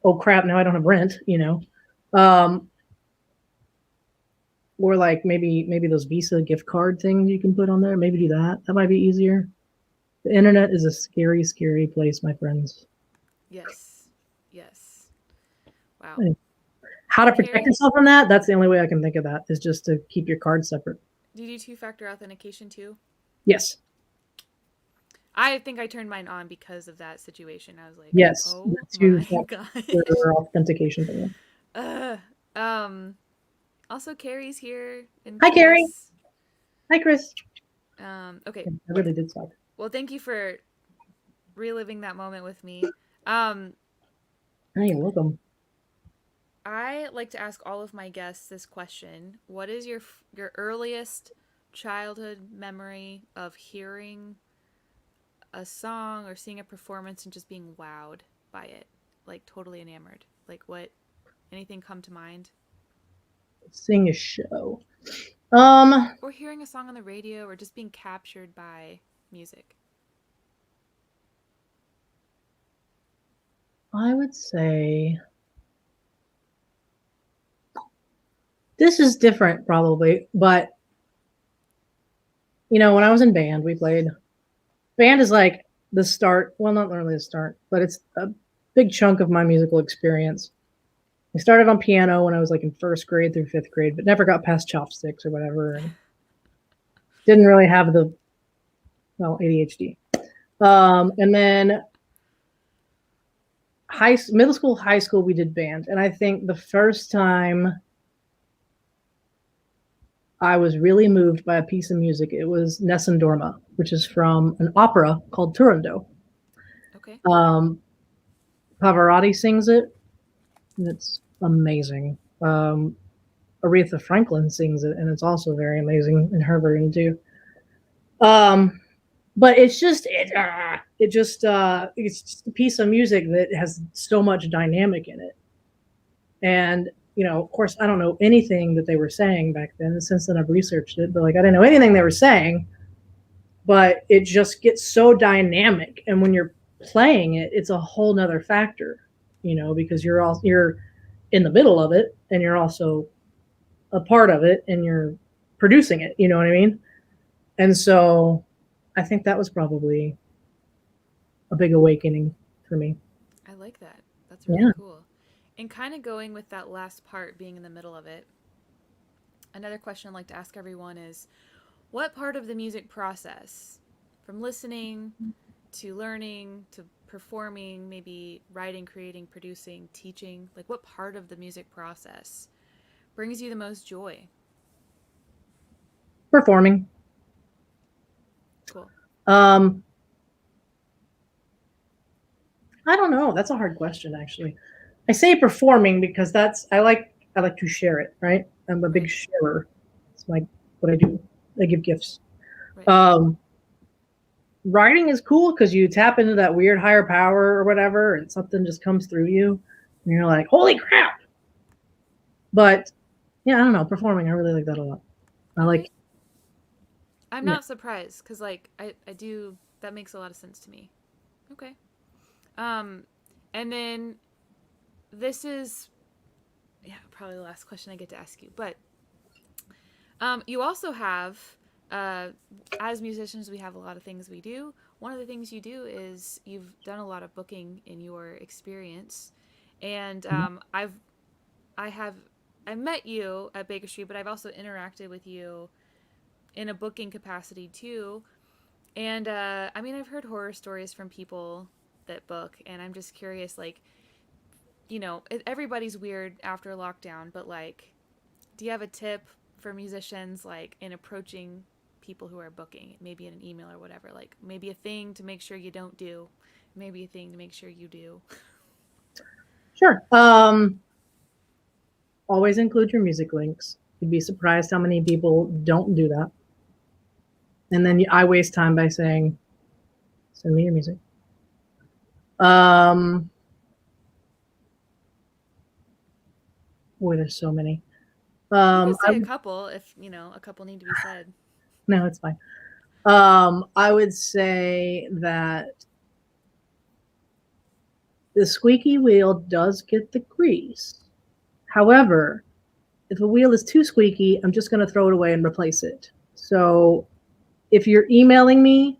Speaker 2: oh crap, now I don't have rent, or like maybe those Visa gift card things you can put on there. Maybe do that. That might be easier. The internet is a scary, scary place, my friends.
Speaker 1: Yes. Yes. Wow.
Speaker 2: How
Speaker 1: Well,
Speaker 2: to protect
Speaker 1: Carrie,
Speaker 2: yourself from that? That's the only way I can think of that, is just to keep your cards separate.
Speaker 1: Do you do two-factor authentication too?
Speaker 2: Yes.
Speaker 1: I think I turned mine on because of that situation. I was like,
Speaker 2: Yes. The
Speaker 1: oh my gosh.
Speaker 2: two-factor authentication thing.
Speaker 1: Uh, um, also, Carrie's here and
Speaker 2: Hi, Carrie.
Speaker 1: Chris.
Speaker 2: Hi, Chris.
Speaker 1: Okay.
Speaker 2: I really did suck.
Speaker 1: Well, thank you for reliving that moment with me. Um,
Speaker 2: Oh, you're welcome.
Speaker 1: I like to ask all of my guests this question: what is your earliest childhood memory of hearing a song or seeing a performance and just being wowed by it, like totally enamored? Like what? Anything come to mind?
Speaker 2: Sing a show. Um,
Speaker 1: Or hearing a song on the radio, or just being captured by music?
Speaker 2: I would say this is different probably, but you know, when I was in band, we played. Band is like the start. Well, not really the start, but it's a big chunk of my musical experience. I started on piano when I was like in first grade through fifth grade, but never got past chopsticks or whatever, and didn't really have the ADHD. And then middle school, high school, we did band, and I think the first time I was really moved by a piece of music, it was Nessun Dorma, which is from an opera called Turandot.
Speaker 1: Okay.
Speaker 2: Pavarotti sings it, and it's amazing. Aretha Franklin sings it, and it's also very amazing in her version too. But it's just it's just a piece of music that has so much dynamic in it. And you know, of course, I don't know anything that they were saying back then. Since then, I've researched it, but like I didn't know anything they were saying. But it just gets so dynamic, and when you're playing it, it's a whole nother factor, you know, because you're in the middle of it, and you're also a part of it, and you're producing it. You know what I mean? And so, I think that was probably a big awakening for me.
Speaker 1: I like that. That's really
Speaker 2: Yeah.
Speaker 1: cool. And kind of going with that last part, being in the middle of it, another question I'd like to ask everyone is what part of the music process, from listening to learning to performing, maybe writing, creating, producing, teaching, like what part of the music process brings you the most joy?
Speaker 2: Performing.
Speaker 1: Cool.
Speaker 2: Um, I don't know. That's a hard question, actually. I say performing because I like to share it, right? I'm a big
Speaker 1: Right.
Speaker 2: sharer. It's my what I do. I give gifts.
Speaker 1: Right.
Speaker 2: Um, Writing is cool because you tap into that weird higher power or whatever, and something just comes through you, and you're like, "Holy crap!" But yeah, I don't know. Performing, I really like that a lot. I
Speaker 1: Okay.
Speaker 2: like,
Speaker 1: I'm
Speaker 2: yeah.
Speaker 1: not surprised because, like, I do, that makes a lot of sense to me. Okay. Um, and then this is, yeah, probably the last question I get to ask you. But you also have, uh, as musicians, we have a lot of things we do. One of the things you do is you've done a lot of booking in your experience, and I have I met you at Baker Street, but I've also interacted with you in a booking capacity too. And I mean, I've heard horror stories from people that book, and I'm just curious, like, you know, everybody's weird after lockdown, but like, do you have a tip for musicians, like, in approaching people who are booking, maybe in an email or whatever? Like, maybe a thing to make sure you don't do, maybe a thing to make sure you do.
Speaker 2: Sure. Always include your music links. You'd be surprised how many people don't do that. And then I waste time by saying, "Send me your music." Um, Boy, there's so many.
Speaker 1: You could
Speaker 2: I
Speaker 1: say a couple if, you know, a couple need to be said.
Speaker 2: No, it's fine. I would say that the squeaky wheel does get the grease. However, if a wheel is too squeaky, I'm just going to throw it away and replace it. So if you're emailing me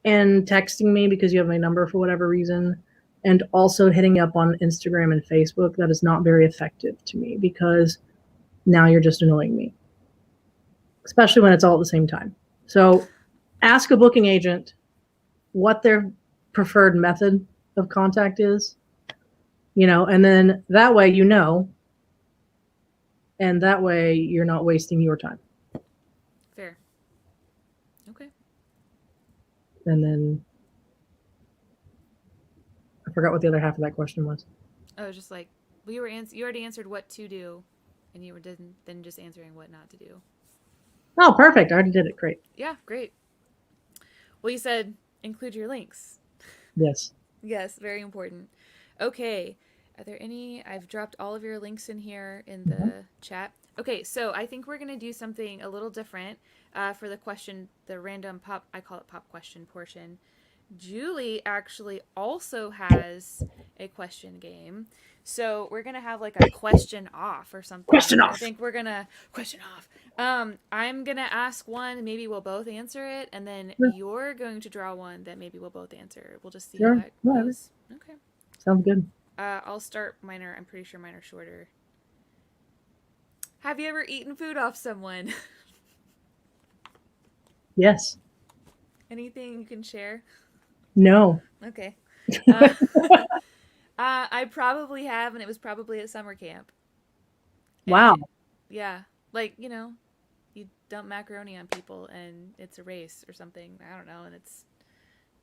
Speaker 2: and texting me because you have my number for whatever reason, and also hitting me up on Instagram and Facebook, that is not very effective to me because now you're just annoying me. especially when it's all at the same time. So ask a booking agent what their preferred method of contact is, and then that way and that way you're not wasting your time.
Speaker 1: Fair. Okay.
Speaker 2: And then I forgot what the other half of that question was.
Speaker 1: I was just like, you already answered what to do, and you were then just answering what not to do.
Speaker 2: Oh, perfect. I already did it. Great.
Speaker 1: Yeah, great. Well, you said include your links.
Speaker 2: Yes.
Speaker 1: Yes, very important. Okay. Are there any? I've dropped all of your links in here in the chat. Okay, so I think we're going to do something a little different for the question, the random pop, I call it pop question portion. Julie actually also has a question game. So we're going to have like a question off or something.
Speaker 2: Question
Speaker 1: I
Speaker 2: off.
Speaker 1: think we're going to question off. I'm going to ask one, maybe we'll both answer it, and then
Speaker 2: Sure.
Speaker 1: you're going to draw one that maybe we'll both answer. We'll just see
Speaker 2: Sure.
Speaker 1: how it
Speaker 2: Whatever.
Speaker 1: goes. Okay.
Speaker 2: Sounds good.
Speaker 1: I'll start minor. I'm pretty sure mine are shorter. Have you ever eaten food off someone?
Speaker 2: Yes.
Speaker 1: Anything you can share?
Speaker 2: No.
Speaker 1: Okay. Uh, I probably have, and it was probably at summer camp. And
Speaker 2: Wow.
Speaker 1: yeah, like, you dump macaroni on people and it's a race or something. I don't know. And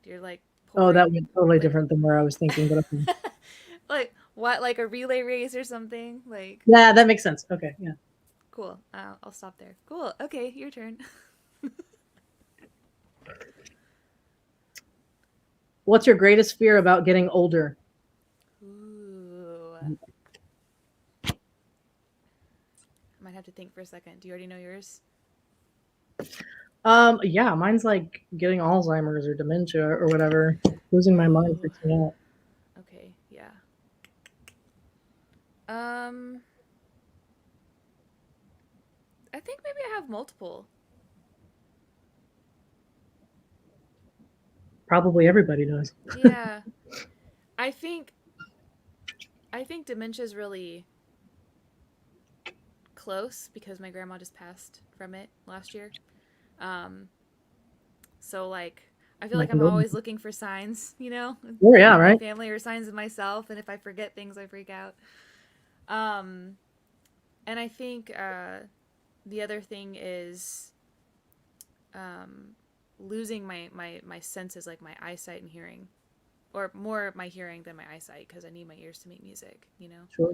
Speaker 1: you're like
Speaker 2: Oh, that
Speaker 1: pouring,
Speaker 2: went totally
Speaker 1: like,
Speaker 2: different than where I was thinking, but okay.
Speaker 1: like, what, like a relay race or something? Like,
Speaker 2: Yeah, that makes sense. Okay, yeah.
Speaker 1: cool. I'll stop there. Cool. Okay, your turn.
Speaker 2: What's your greatest fear about getting older?
Speaker 1: Ooh. I might have to think for a second. Do you already know yours?
Speaker 2: Yeah, mine's like getting Alzheimer's or dementia or whatever. Losing my mind freaks me out.
Speaker 1: Okay, yeah. I think maybe I have multiple.
Speaker 2: Probably everybody does.
Speaker 1: Yeah. I think dementia is really close because my grandma just passed from it last year. Um, so like I feel
Speaker 2: My
Speaker 1: like I'm
Speaker 2: condolences.
Speaker 1: always looking for signs,
Speaker 2: Oh yeah,
Speaker 1: in my
Speaker 2: right.
Speaker 1: family or signs of myself, and if I forget things, I freak out. Um, and I think the other thing is um, losing my senses, like my eyesight and hearing, or more my hearing than my eyesight, because I need my ears to make music.
Speaker 2: Sure.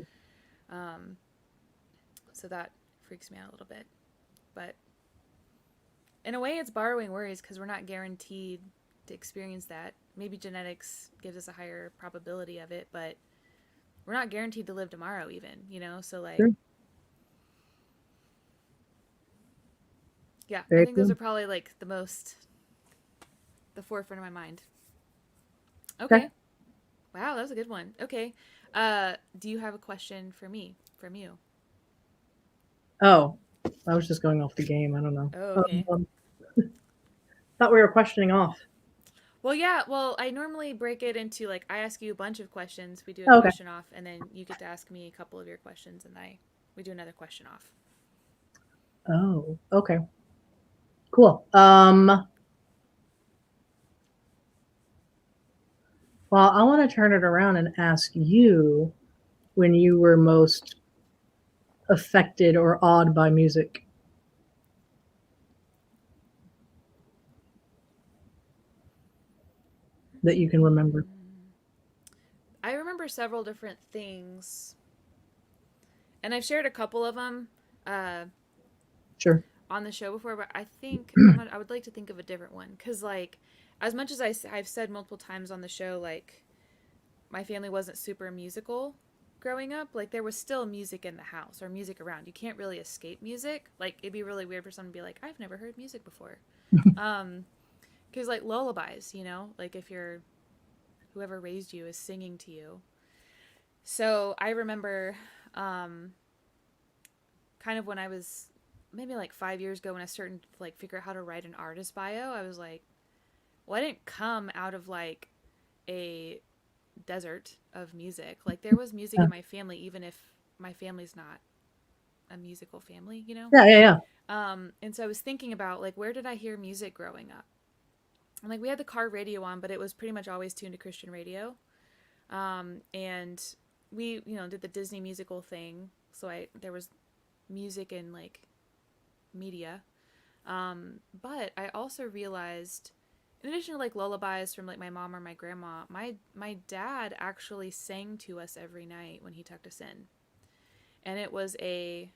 Speaker 1: Um, so that freaks me out a little bit. But in a way, it's borrowing worries because we're not guaranteed to experience that. Maybe genetics gives us a higher probability of it, but we're not guaranteed to live tomorrow, even. So, like,
Speaker 2: Sure.
Speaker 1: yeah, I
Speaker 2: Very
Speaker 1: think those
Speaker 2: cool.
Speaker 1: are probably like the forefront of my mind.
Speaker 2: Okay.
Speaker 1: Okay. Wow, that was a good one. Okay. Do you have a question for me from you?
Speaker 2: Oh, I was just going off the game. I don't know.
Speaker 1: Oh, okay.
Speaker 2: Thought we were questioning off.
Speaker 1: Well, yeah. Well, I normally break it into like I ask you a bunch of questions, we do a
Speaker 2: Oh, okay.
Speaker 1: question off, and then you get to ask me a couple of your questions, and we do another question off.
Speaker 2: Oh, okay. Cool. Well, I want to turn it around and ask you when you were most affected or awed by music. That you can remember.
Speaker 1: I remember several different things, and I've shared a couple of them
Speaker 2: Sure.
Speaker 1: on the show before. But I think I would like to think of a different one because, like, as much as I've said multiple times on the show, like, my family wasn't super musical growing up. Like, there was still music in the house or music around. You can't really escape music. Like, it'd be really weird for someone to be like, "I've never heard music before," because like lullabies, like if whoever raised you is singing to you. So I remember kind of when I was maybe like 5 years ago when I started to like figure out how to write an artist bio, I was like, well, I didn't come out of like a desert of music. Like there was music
Speaker 2: Yeah.
Speaker 1: in my family, even if my family's not a musical family, you know?
Speaker 2: Yeah, yeah, yeah.
Speaker 1: And so I was thinking about like, where did I hear music growing up? And like, we had the car radio on, but it was pretty much always tuned to Christian radio. And we, you know, did the Disney musical thing. So there was music in like media. But I also realized, in addition to like lullabies from like my mom or my grandma, my dad actually sang to us every night when he tucked us in, and it was a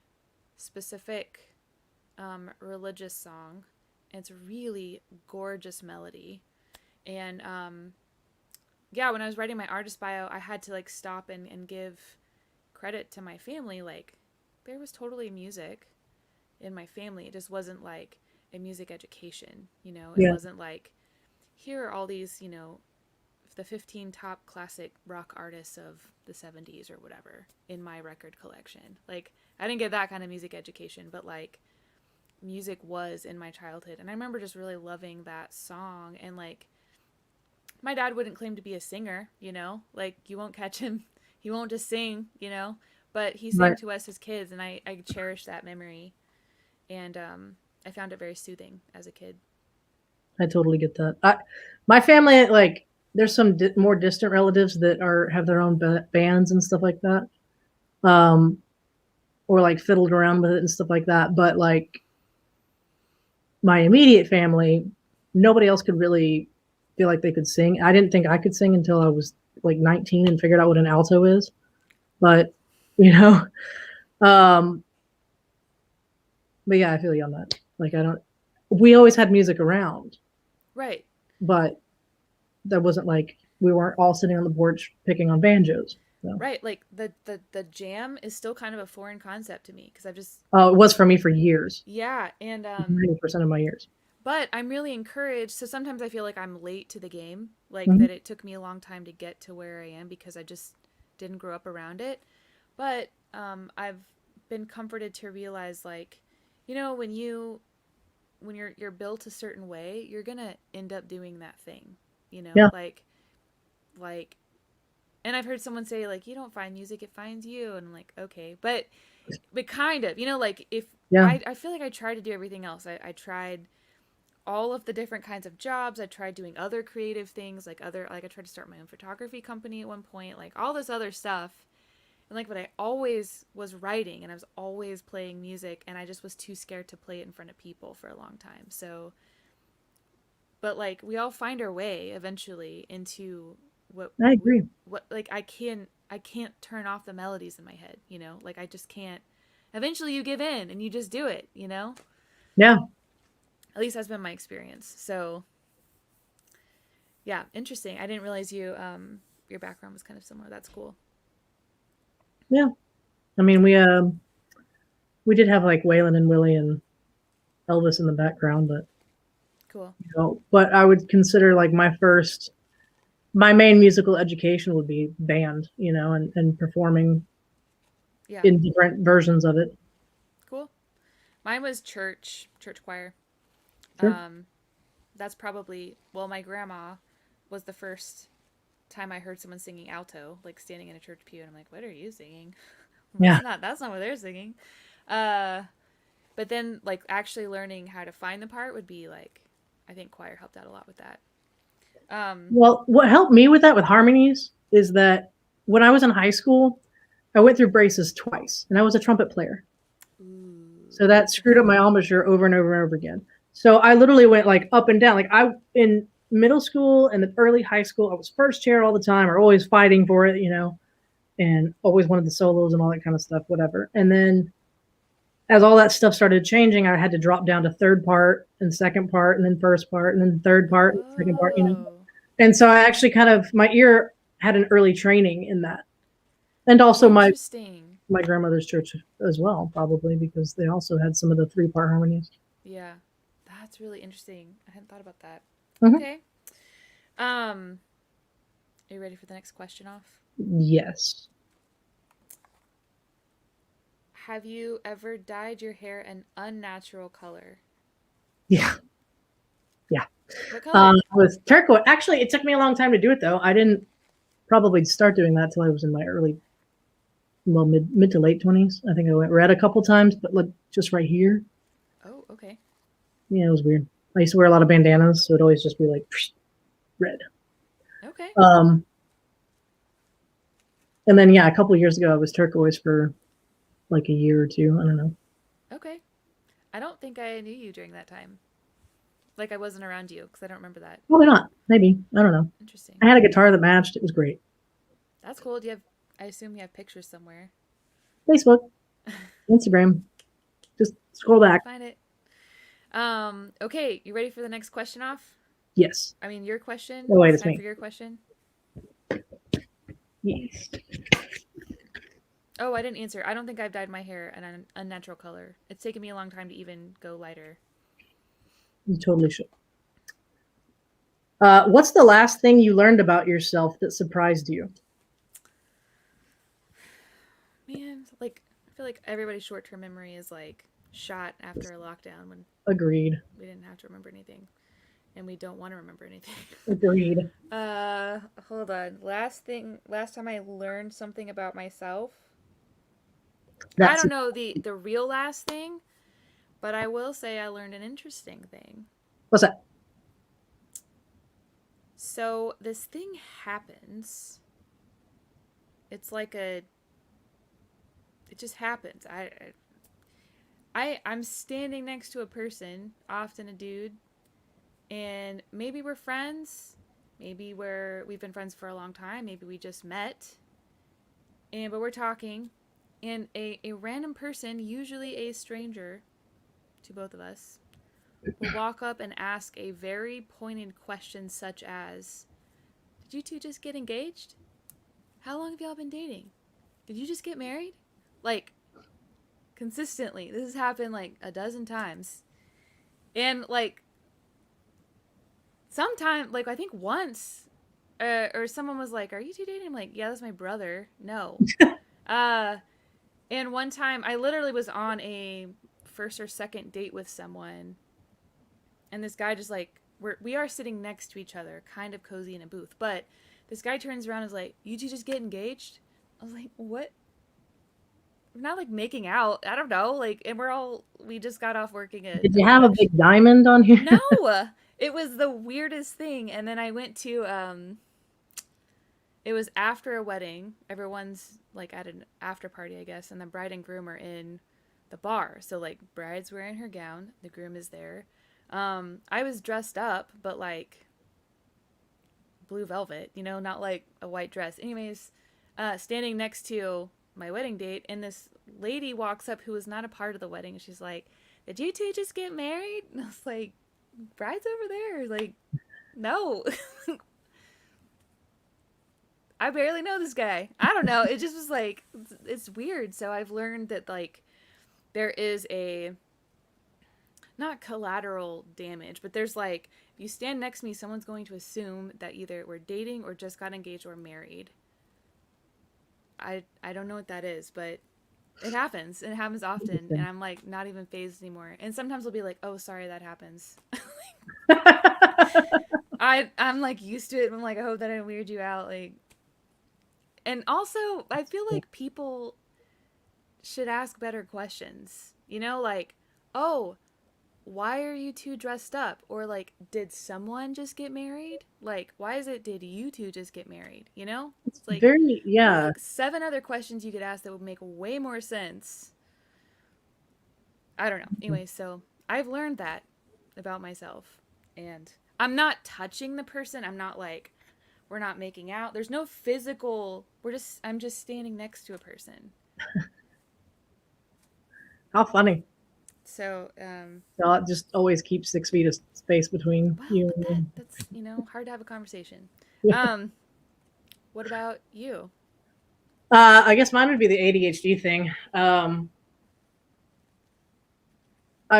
Speaker 1: specific religious song. It's a really gorgeous melody, and yeah, when I was writing my artist bio, I had to like stop and give credit to my family. Like, there was totally music in my family. It just wasn't like a music education, you know? It
Speaker 2: Yeah.
Speaker 1: wasn't like, here are all these, you know, the 15 top classic rock artists of the 70s or whatever in my record collection. Like, I didn't get that kind of music education, but like, music was in my childhood. And I remember just really loving that song. And like, my dad wouldn't claim to be a singer, you know? Like, you won't catch him, he won't just sing, you know? But he sang
Speaker 2: Right.
Speaker 1: to us as kids, and I cherish that memory. And I found it very soothing as a kid.
Speaker 2: I totally get that. My family, like, there's some more distant relatives that have their own bands and stuff like that, or like fiddled around with it and stuff like that. But like my immediate family, nobody else could really feel like they could sing. I didn't think I could sing until I was like 19 and figured out what an alto is. But you know, um, but yeah, I feel you on that. Like I don't. We always had music around,
Speaker 1: Right.
Speaker 2: but that wasn't like we weren't all sitting on the porch picking on banjos. So.
Speaker 1: Right. Like the jam is still kind of a foreign concept to me because I've just
Speaker 2: Oh, it was for me for years,
Speaker 1: yeah, and
Speaker 2: 90% of my years.
Speaker 1: but I'm really encouraged. So sometimes I feel like I'm late to the game, like
Speaker 2: Mm-hmm.
Speaker 1: that it took me a long time to get to where I am because I just didn't grow up around it. But I've been comforted to realize like, you know, when you're built a certain way, you're gonna end up doing that thing. You know,
Speaker 2: Yeah,
Speaker 1: like and I've heard someone say like you don't find music, it finds you, and I'm like, okay. But kind of, you know, like if
Speaker 2: yeah,
Speaker 1: I feel like I tried to do everything else. I tried all of the different kinds of jobs. I tried doing other creative things, like I tried to start my own photography company at one point, like all this other stuff. And like, but I always was writing and I was always playing music, and I just was too scared to play it in front of people for a long time. So, but like we all find our way eventually into what
Speaker 2: I agree.
Speaker 1: what like I can't turn off the melodies in my head, you know? Like I just can't. Eventually you give in and you just do it, you know?
Speaker 2: Yeah,
Speaker 1: At least that's been my experience. So, yeah, interesting. I didn't realize your background was kind of similar. That's cool.
Speaker 2: yeah. I mean, we did have like Waylon and Willie and Elvis in the background, but
Speaker 1: Cool.
Speaker 2: but I would consider like my main musical education would be band, and performing
Speaker 1: Yeah.
Speaker 2: in different versions of it.
Speaker 1: Cool. Mine was church choir.
Speaker 2: Sure.
Speaker 1: Um that's probably, well, my grandma was the first time I heard someone singing alto, like standing in a church pew, and I'm like, "What are you singing?"
Speaker 2: Yeah.
Speaker 1: That's not what they're singing. Uh but then like actually learning how to find the part would be like, I think choir helped out a lot with that. Um
Speaker 2: Well, what helped me with that with harmonies is that when I was in high school, I went through braces twice, and I was a trumpet player.
Speaker 1: ooh.
Speaker 2: So that screwed up my embouchure over and over and over again. So I literally went like up and down. Like I in middle school and the early high school, I was first chair all the time, or always fighting for it, and always wanted the solos and all that kind of stuff, whatever. And then as all that stuff started changing, I had to drop down to third part and second part and then first part and then third part and second part.
Speaker 1: Oh.
Speaker 2: And so I actually my ear had an early training in that. And also
Speaker 1: Interesting.
Speaker 2: my grandmother's church as well, probably because they also had some of the 3-part harmonies.
Speaker 1: Yeah. That's really interesting. I hadn't thought about that.
Speaker 2: Mm-hmm.
Speaker 1: Okay. Um are you ready for the next question off?
Speaker 2: Yes.
Speaker 1: Have you ever dyed your hair an unnatural color?
Speaker 2: Yeah. Yeah.
Speaker 1: What color?
Speaker 2: With turquoise. Actually, it took me a long time to do it though. I didn't probably start doing that till I was in my early well, mid to late 20s. I think I went red a couple times, but like just right here.
Speaker 1: Oh, okay.
Speaker 2: Yeah, it was weird. I used to wear a lot of bandanas, so it'd always just be like red.
Speaker 1: Okay.
Speaker 2: And then yeah, a couple of years ago I was turquoise for like a year or two. I don't know.
Speaker 1: Okay. I don't think I knew you during that time. Like I wasn't around you because I don't remember that.
Speaker 2: Probably not. Maybe. I don't know.
Speaker 1: Interesting.
Speaker 2: I had a guitar that matched. It was great.
Speaker 1: That's cool. Do you have? I assume you have pictures somewhere.
Speaker 2: Facebook, Instagram. Just scroll back.
Speaker 1: Find it. Okay, you ready for the next question off?
Speaker 2: Yes.
Speaker 1: I mean, your question.
Speaker 2: Oh, wait,
Speaker 1: It's
Speaker 2: it's
Speaker 1: time
Speaker 2: me.
Speaker 1: for your question.
Speaker 2: Yes.
Speaker 1: Oh, I didn't answer. I don't think I've dyed my hair an unnatural color. It's taken me a long time to even go lighter.
Speaker 2: You totally should. What's the last thing you learned about yourself that surprised you?
Speaker 1: Man, like I feel like everybody's short-term memory is like shot after a lockdown when
Speaker 2: Agreed.
Speaker 1: we didn't have to remember anything, and we don't want to remember anything.
Speaker 2: Agreed.
Speaker 1: Hold on. Last time I learned something about myself. I don't know the real last thing, but I will say I learned an interesting thing.
Speaker 2: What's that?
Speaker 1: So this thing happens. It's like it just happens. I'm standing next to a person, often a dude, and maybe we're friends, maybe we've been friends for a long time, maybe we just met, but we're talking, and a random person, usually a stranger to both of us, will walk up and ask a very pointed question such as, "Did you two just get engaged? How long have y'all been dating? Did you just get married?" Like, consistently. This has happened like a dozen times. And like, sometime, like I think once, or someone was like, "Are you two dating?" I'm like, "Yeah, that's my brother." No. And one time I literally was on a first or second date with someone, and this guy just like, we are sitting next to each other, kind of cozy in a booth, but this guy turns around and is like, "You two just get engaged?" I was like, "What?" We're not like making out. I don't know. Like, and we just got off working at
Speaker 2: Did
Speaker 1: a
Speaker 2: you have a
Speaker 1: production.
Speaker 2: big diamond on here?
Speaker 1: No, it was the weirdest thing. And then I went to, it was after a wedding. Everyone's like at an after party, I guess, and the bride and groom are in the bar. So like, bride's wearing her gown, the groom is there. I was dressed up, but like blue velvet, not like a white dress. Anyways, standing next to my wedding date, and this lady walks up who was not a part of the wedding, and she's like, "Did you two just get married?" And I was like, "Bride's over there." Like, no. I barely know this guy. I don't know. It just was like, it's weird. So I've learned that like there is a, not collateral damage, but there's like, if you stand next to me, someone's going to assume that either we're dating or just got engaged or married. I don't know what that is, but it happens. And it happens often. And I'm like not even phased anymore. And sometimes I'll be like, "Oh, sorry, that happens." I'm like used to it. I'm like, I hope that I didn't weird you out. Like, and also I feel like people should ask better questions. Like, "Oh, why are you two dressed up?" Or like, "Did someone just get married?" Like, why is it, "Did you two just get married?" It's like,
Speaker 2: Very,
Speaker 1: there are
Speaker 2: yeah.
Speaker 1: like 7 other questions you could ask that would make way more sense. I don't know. Anyway, so I've learned that about myself. And I'm not touching the person. I'm not like, we're not making out. There's no physical, I'm just standing next to a person.
Speaker 2: How funny.
Speaker 1: So,
Speaker 2: So it just always keeps 6 feet of space between
Speaker 1: well,
Speaker 2: you
Speaker 1: but
Speaker 2: and
Speaker 1: that's, hard to have a conversation.
Speaker 2: me.
Speaker 1: What about you?
Speaker 2: I guess mine would be the ADHD thing. I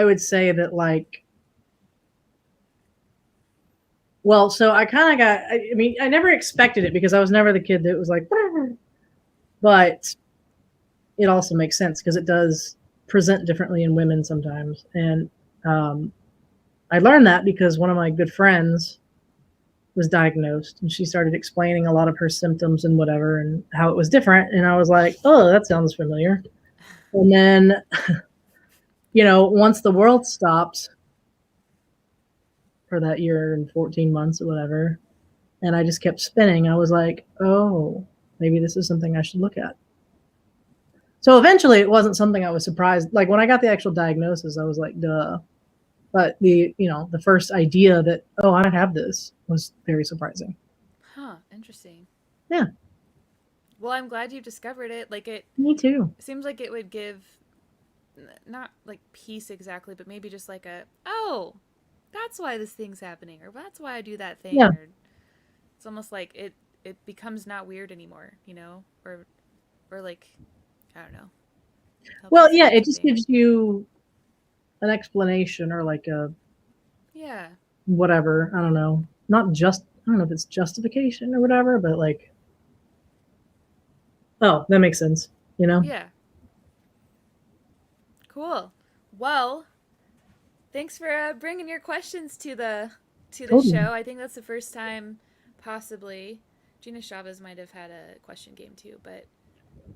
Speaker 2: would say that like, well, so I kind of got, I mean, I never expected it because I was never the kid that was like, but it also makes sense because it does present differently in women sometimes. And I learned that because one of my good friends was diagnosed, and she started explaining a lot of her symptoms and whatever and how it was different. And I was like, oh, that sounds familiar. And then, once the world stopped for that year and 14 months or whatever, and I just kept spinning, I was like, oh, maybe this is something I should look at. So eventually it wasn't something I was surprised. Like when I got the actual diagnosis, I was like, duh. But the first idea that, oh, I have this was very surprising.
Speaker 1: Huh, interesting.
Speaker 2: Yeah.
Speaker 1: Well, I'm glad you discovered it. Like it
Speaker 2: Me too.
Speaker 1: seems like it would give not like peace exactly, but maybe just like oh, that's why this thing's happening, or that's why I do that thing.
Speaker 2: Yeah.
Speaker 1: Or it's almost like it becomes not weird anymore, or like, I don't know.
Speaker 2: Well, yeah, it just gives you an explanation or like a whatever. I don't know. I don't know if it's justification or whatever, but like, oh, that makes sense.
Speaker 1: Yeah. Cool. Well, thanks for bringing your questions to the
Speaker 2: Totally.
Speaker 1: show. I think that's the first time, possibly. Gina Chavez might have had a question game too, but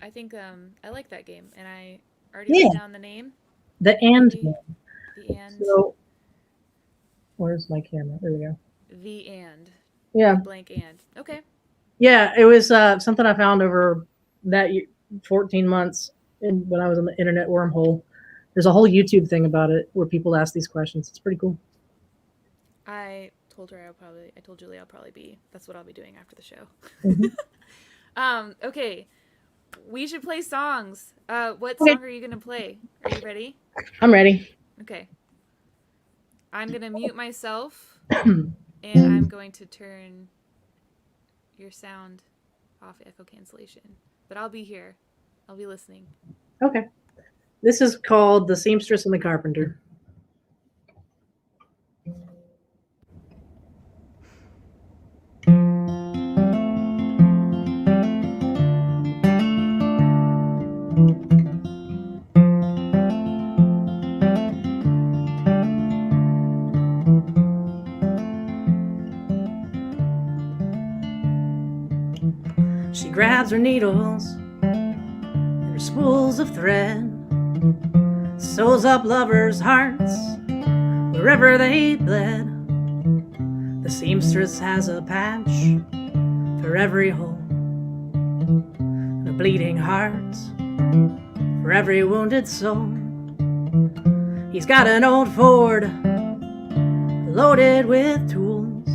Speaker 1: I think I like that game, and I already wrote down the name.
Speaker 2: The and
Speaker 1: game. The and.
Speaker 2: So, where's my camera? There we go.
Speaker 1: The and.
Speaker 2: Yeah.
Speaker 1: Blank and. Okay.
Speaker 2: Yeah, it was something I found over that 14 months when I was in the internet wormhole. There's a whole YouTube thing about it where people ask these questions. It's pretty cool.
Speaker 1: I told Julie I'll probably be. That's what I'll be doing after the show.
Speaker 2: Mm-hmm.
Speaker 1: Okay. We should play songs. What song are you gonna play? Are you ready?
Speaker 2: I'm ready.
Speaker 1: Okay. I'm gonna mute myself, and I'm going to turn your sound off, echo cancellation. But I'll be here. I'll be listening.
Speaker 2: Okay. This is called The Seamstress and the Carpenter. She grabs her needles and her spools of thread, sews up lovers' hearts wherever they bled. The seamstress has a patch for every hole, and a bleeding heart for every wounded soul. He's got an old Ford loaded with tools,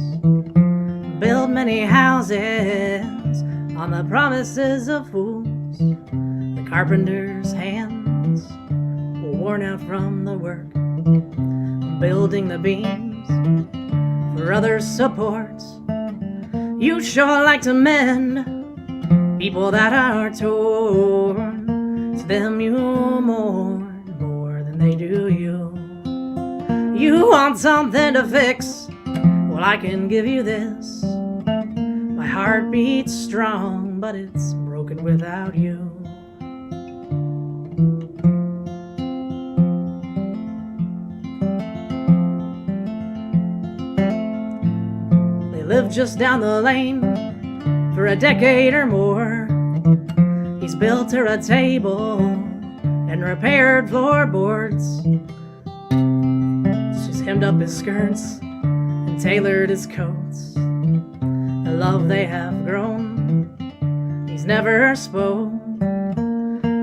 Speaker 2: built many houses on the promises of fools. The carpenter's hands were worn out from the work, building the beams for others' support. You sure like to mend people that are torn. It's them you mourn more than they do you. You want something to fix? Well, I can give you this. My heart beats strong, but it's broken without you. They lived just down the lane for a decade or more. He's built her a table and repaired floorboards. She's hemmed up his skirts and tailored his coats. The love they have grown, he's never spoke.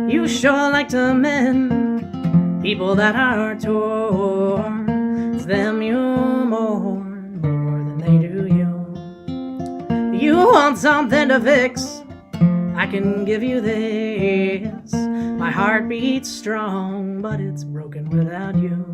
Speaker 2: You sure like to mend people that are torn. It's them you mourn more than they do you. You want something to fix? I can give you this. My heart beats strong, but it's broken without you.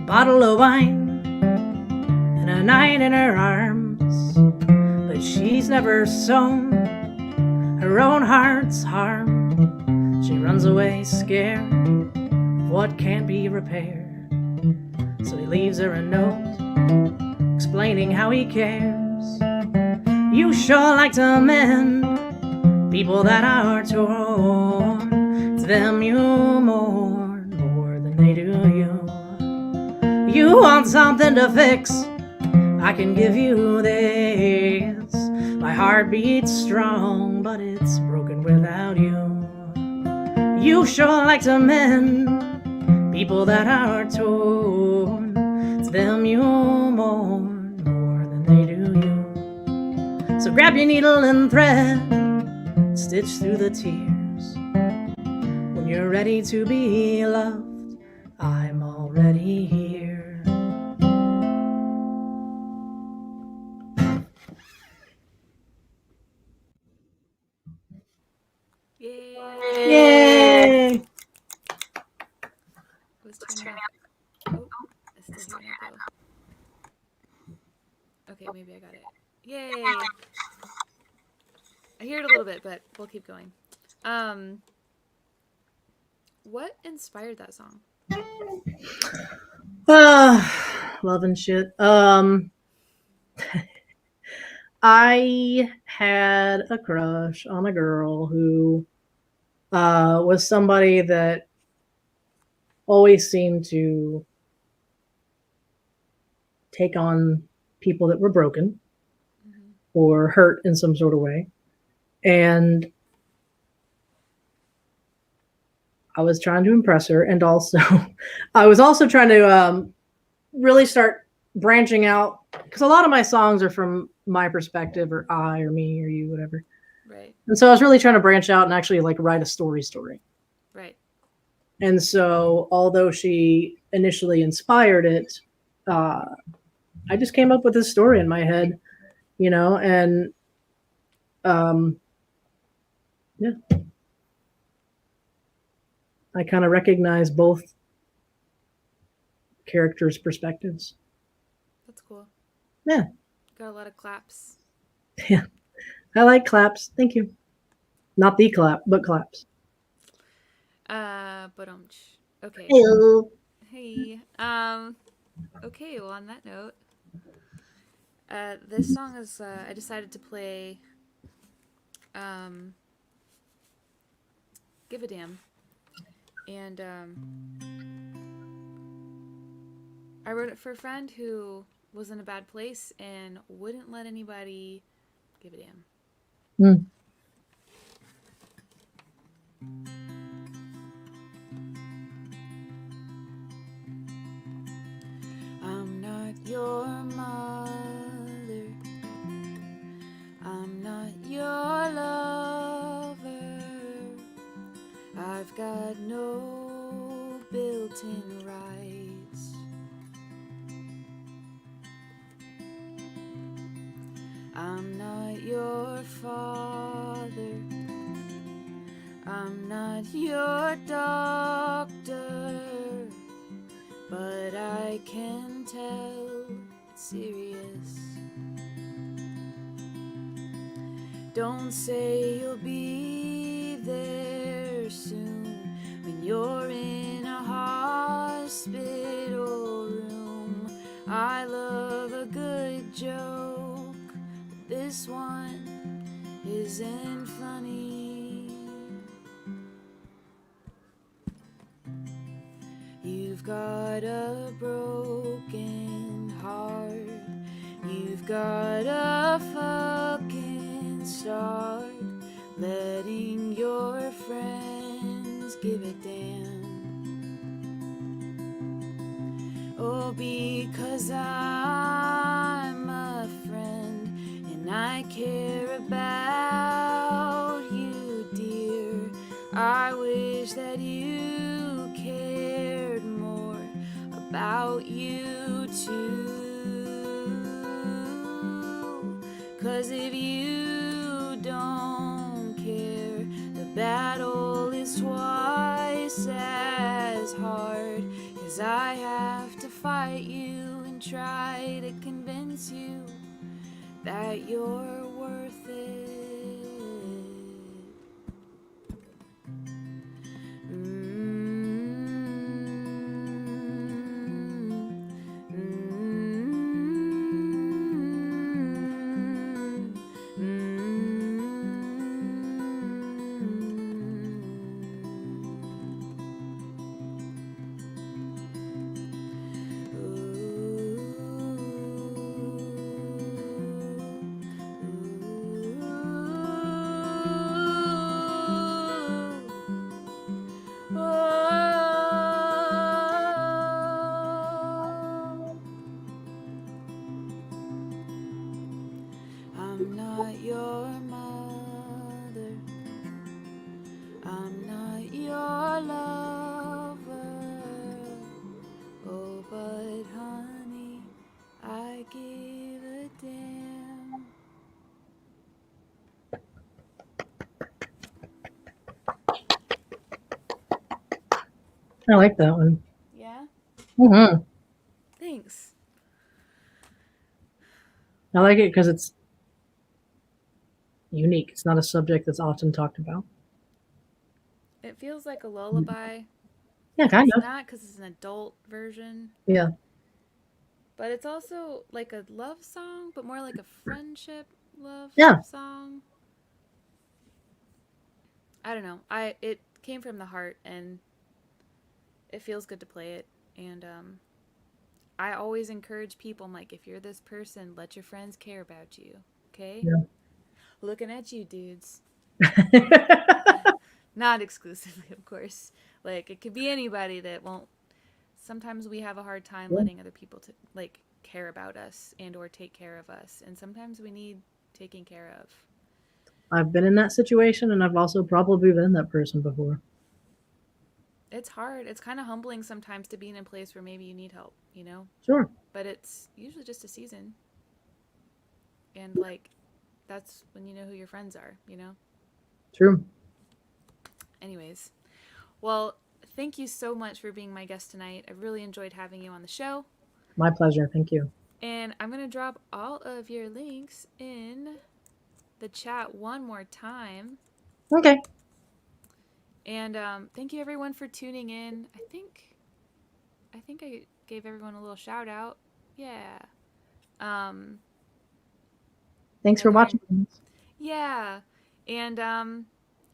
Speaker 2: Bottle of wine and a night in her arms, but she's never sown her own heart's harm. She runs away scared of what can't be repaired. So he leaves her a note explaining how he cares. You sure like to mend people that are torn. It's them you mourn more than they do you. You want something to fix? I can give you this. My heart beats strong, but it's broken without you. You sure like to mend people that are torn. It's them you mourn more than they do you. So grab your needle and thread, stitch through the tears. When you're ready to be loved, I'm already here.
Speaker 1: Yay!
Speaker 2: Yay!
Speaker 1: Let's turn it. Oh, it's still here now. Okay, maybe I got it. Yay! I hear it a little bit, but we'll keep going. What inspired that song?
Speaker 2: Love and shit. I had a crush on a girl who was somebody that always seemed to take on people that were broken or hurt in some sort of way. And I was trying to impress her. And also, I was also trying to really start branching out, because a lot of my songs are from my perspective, or I, or me, or you, whatever.
Speaker 1: Right.
Speaker 2: And so I was really trying to branch out and actually like write a story.
Speaker 1: Right.
Speaker 2: And so, although she initially inspired it, I just came up with this story in my head, you know, and yeah, I kind of recognize both characters' perspectives.
Speaker 1: That's cool.
Speaker 2: Yeah.
Speaker 1: Got a lot of claps.
Speaker 2: Yeah. I like claps. Thank you. Not the clap, but claps.
Speaker 1: But okay.
Speaker 2: Hello.
Speaker 1: Hey. Okay, well on that note, this song is I decided to play Give a Damn. And I wrote it for a friend who was in a bad place and wouldn't let anybody give a damn.
Speaker 2: Mm.
Speaker 1: I'm not your mother. I'm not your lover. I've got no built-in rights. I'm not your father. I'm not your doctor. But I can tell it's serious. Don't say you'll be there soon when you're in a hospital room. I love a good joke, but this one isn't funny. You've got a broken heart. You've got a fucking start letting your friends give a damn. Oh, because I'm a friend and I care about you, dear. I wish that you cared more about you too. 'Cause if you don't care, the battle is twice as hard. 'Cause I have to fight you and try to convince you that you're worth it. I'm not your mother, I'm not your lover. Oh, but honey, I give a damn.
Speaker 2: I like that one.
Speaker 1: Yeah?
Speaker 2: Mm-hmm.
Speaker 1: Thanks.
Speaker 2: I like it because it's unique. It's not a subject that's often talked about.
Speaker 1: It feels like a lullaby.
Speaker 2: Yeah,
Speaker 1: And
Speaker 2: kind
Speaker 1: it's
Speaker 2: of.
Speaker 1: not because it's an adult version.
Speaker 2: Yeah.
Speaker 1: But it's also like a love song, but more like a friendship love
Speaker 2: Yeah.
Speaker 1: song. I don't know. It came from the heart, and it feels good to play it. And I always encourage people. I'm like, if you're this person, let your friends care about you. Okay?
Speaker 2: Yeah.
Speaker 1: Looking at you, dudes. Not exclusively, of course. Like it could be anybody that won't. Sometimes we have a hard time
Speaker 2: Yeah.
Speaker 1: letting other people to like care about us and or take care of us, and sometimes we need taking care of.
Speaker 2: I've been in that situation, and I've also probably been that person before.
Speaker 1: It's hard. It's kind of humbling sometimes to be in a place where maybe you need help, you know?
Speaker 2: Sure.
Speaker 1: But it's usually just a season. And like that's when you know who your friends are, you know?
Speaker 2: True.
Speaker 1: Anyways, well, thank you so much for being my guest tonight. I really enjoyed having you on the show.
Speaker 2: My pleasure. Thank you.
Speaker 1: And I'm going to drop all of your links in the chat one more time.
Speaker 2: Okay.
Speaker 1: And thank you everyone for tuning in. I think I gave everyone a little shout out. Yeah.
Speaker 2: Thanks for
Speaker 1: Heather.
Speaker 2: watching.
Speaker 1: Yeah. And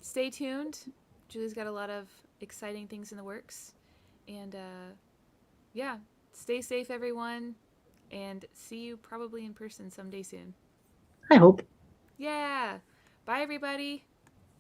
Speaker 1: stay tuned. Julie's got a lot of exciting things in the works. And yeah, stay safe, everyone. And see you probably in person someday soon.
Speaker 2: I hope.
Speaker 1: Yeah. Bye, everybody.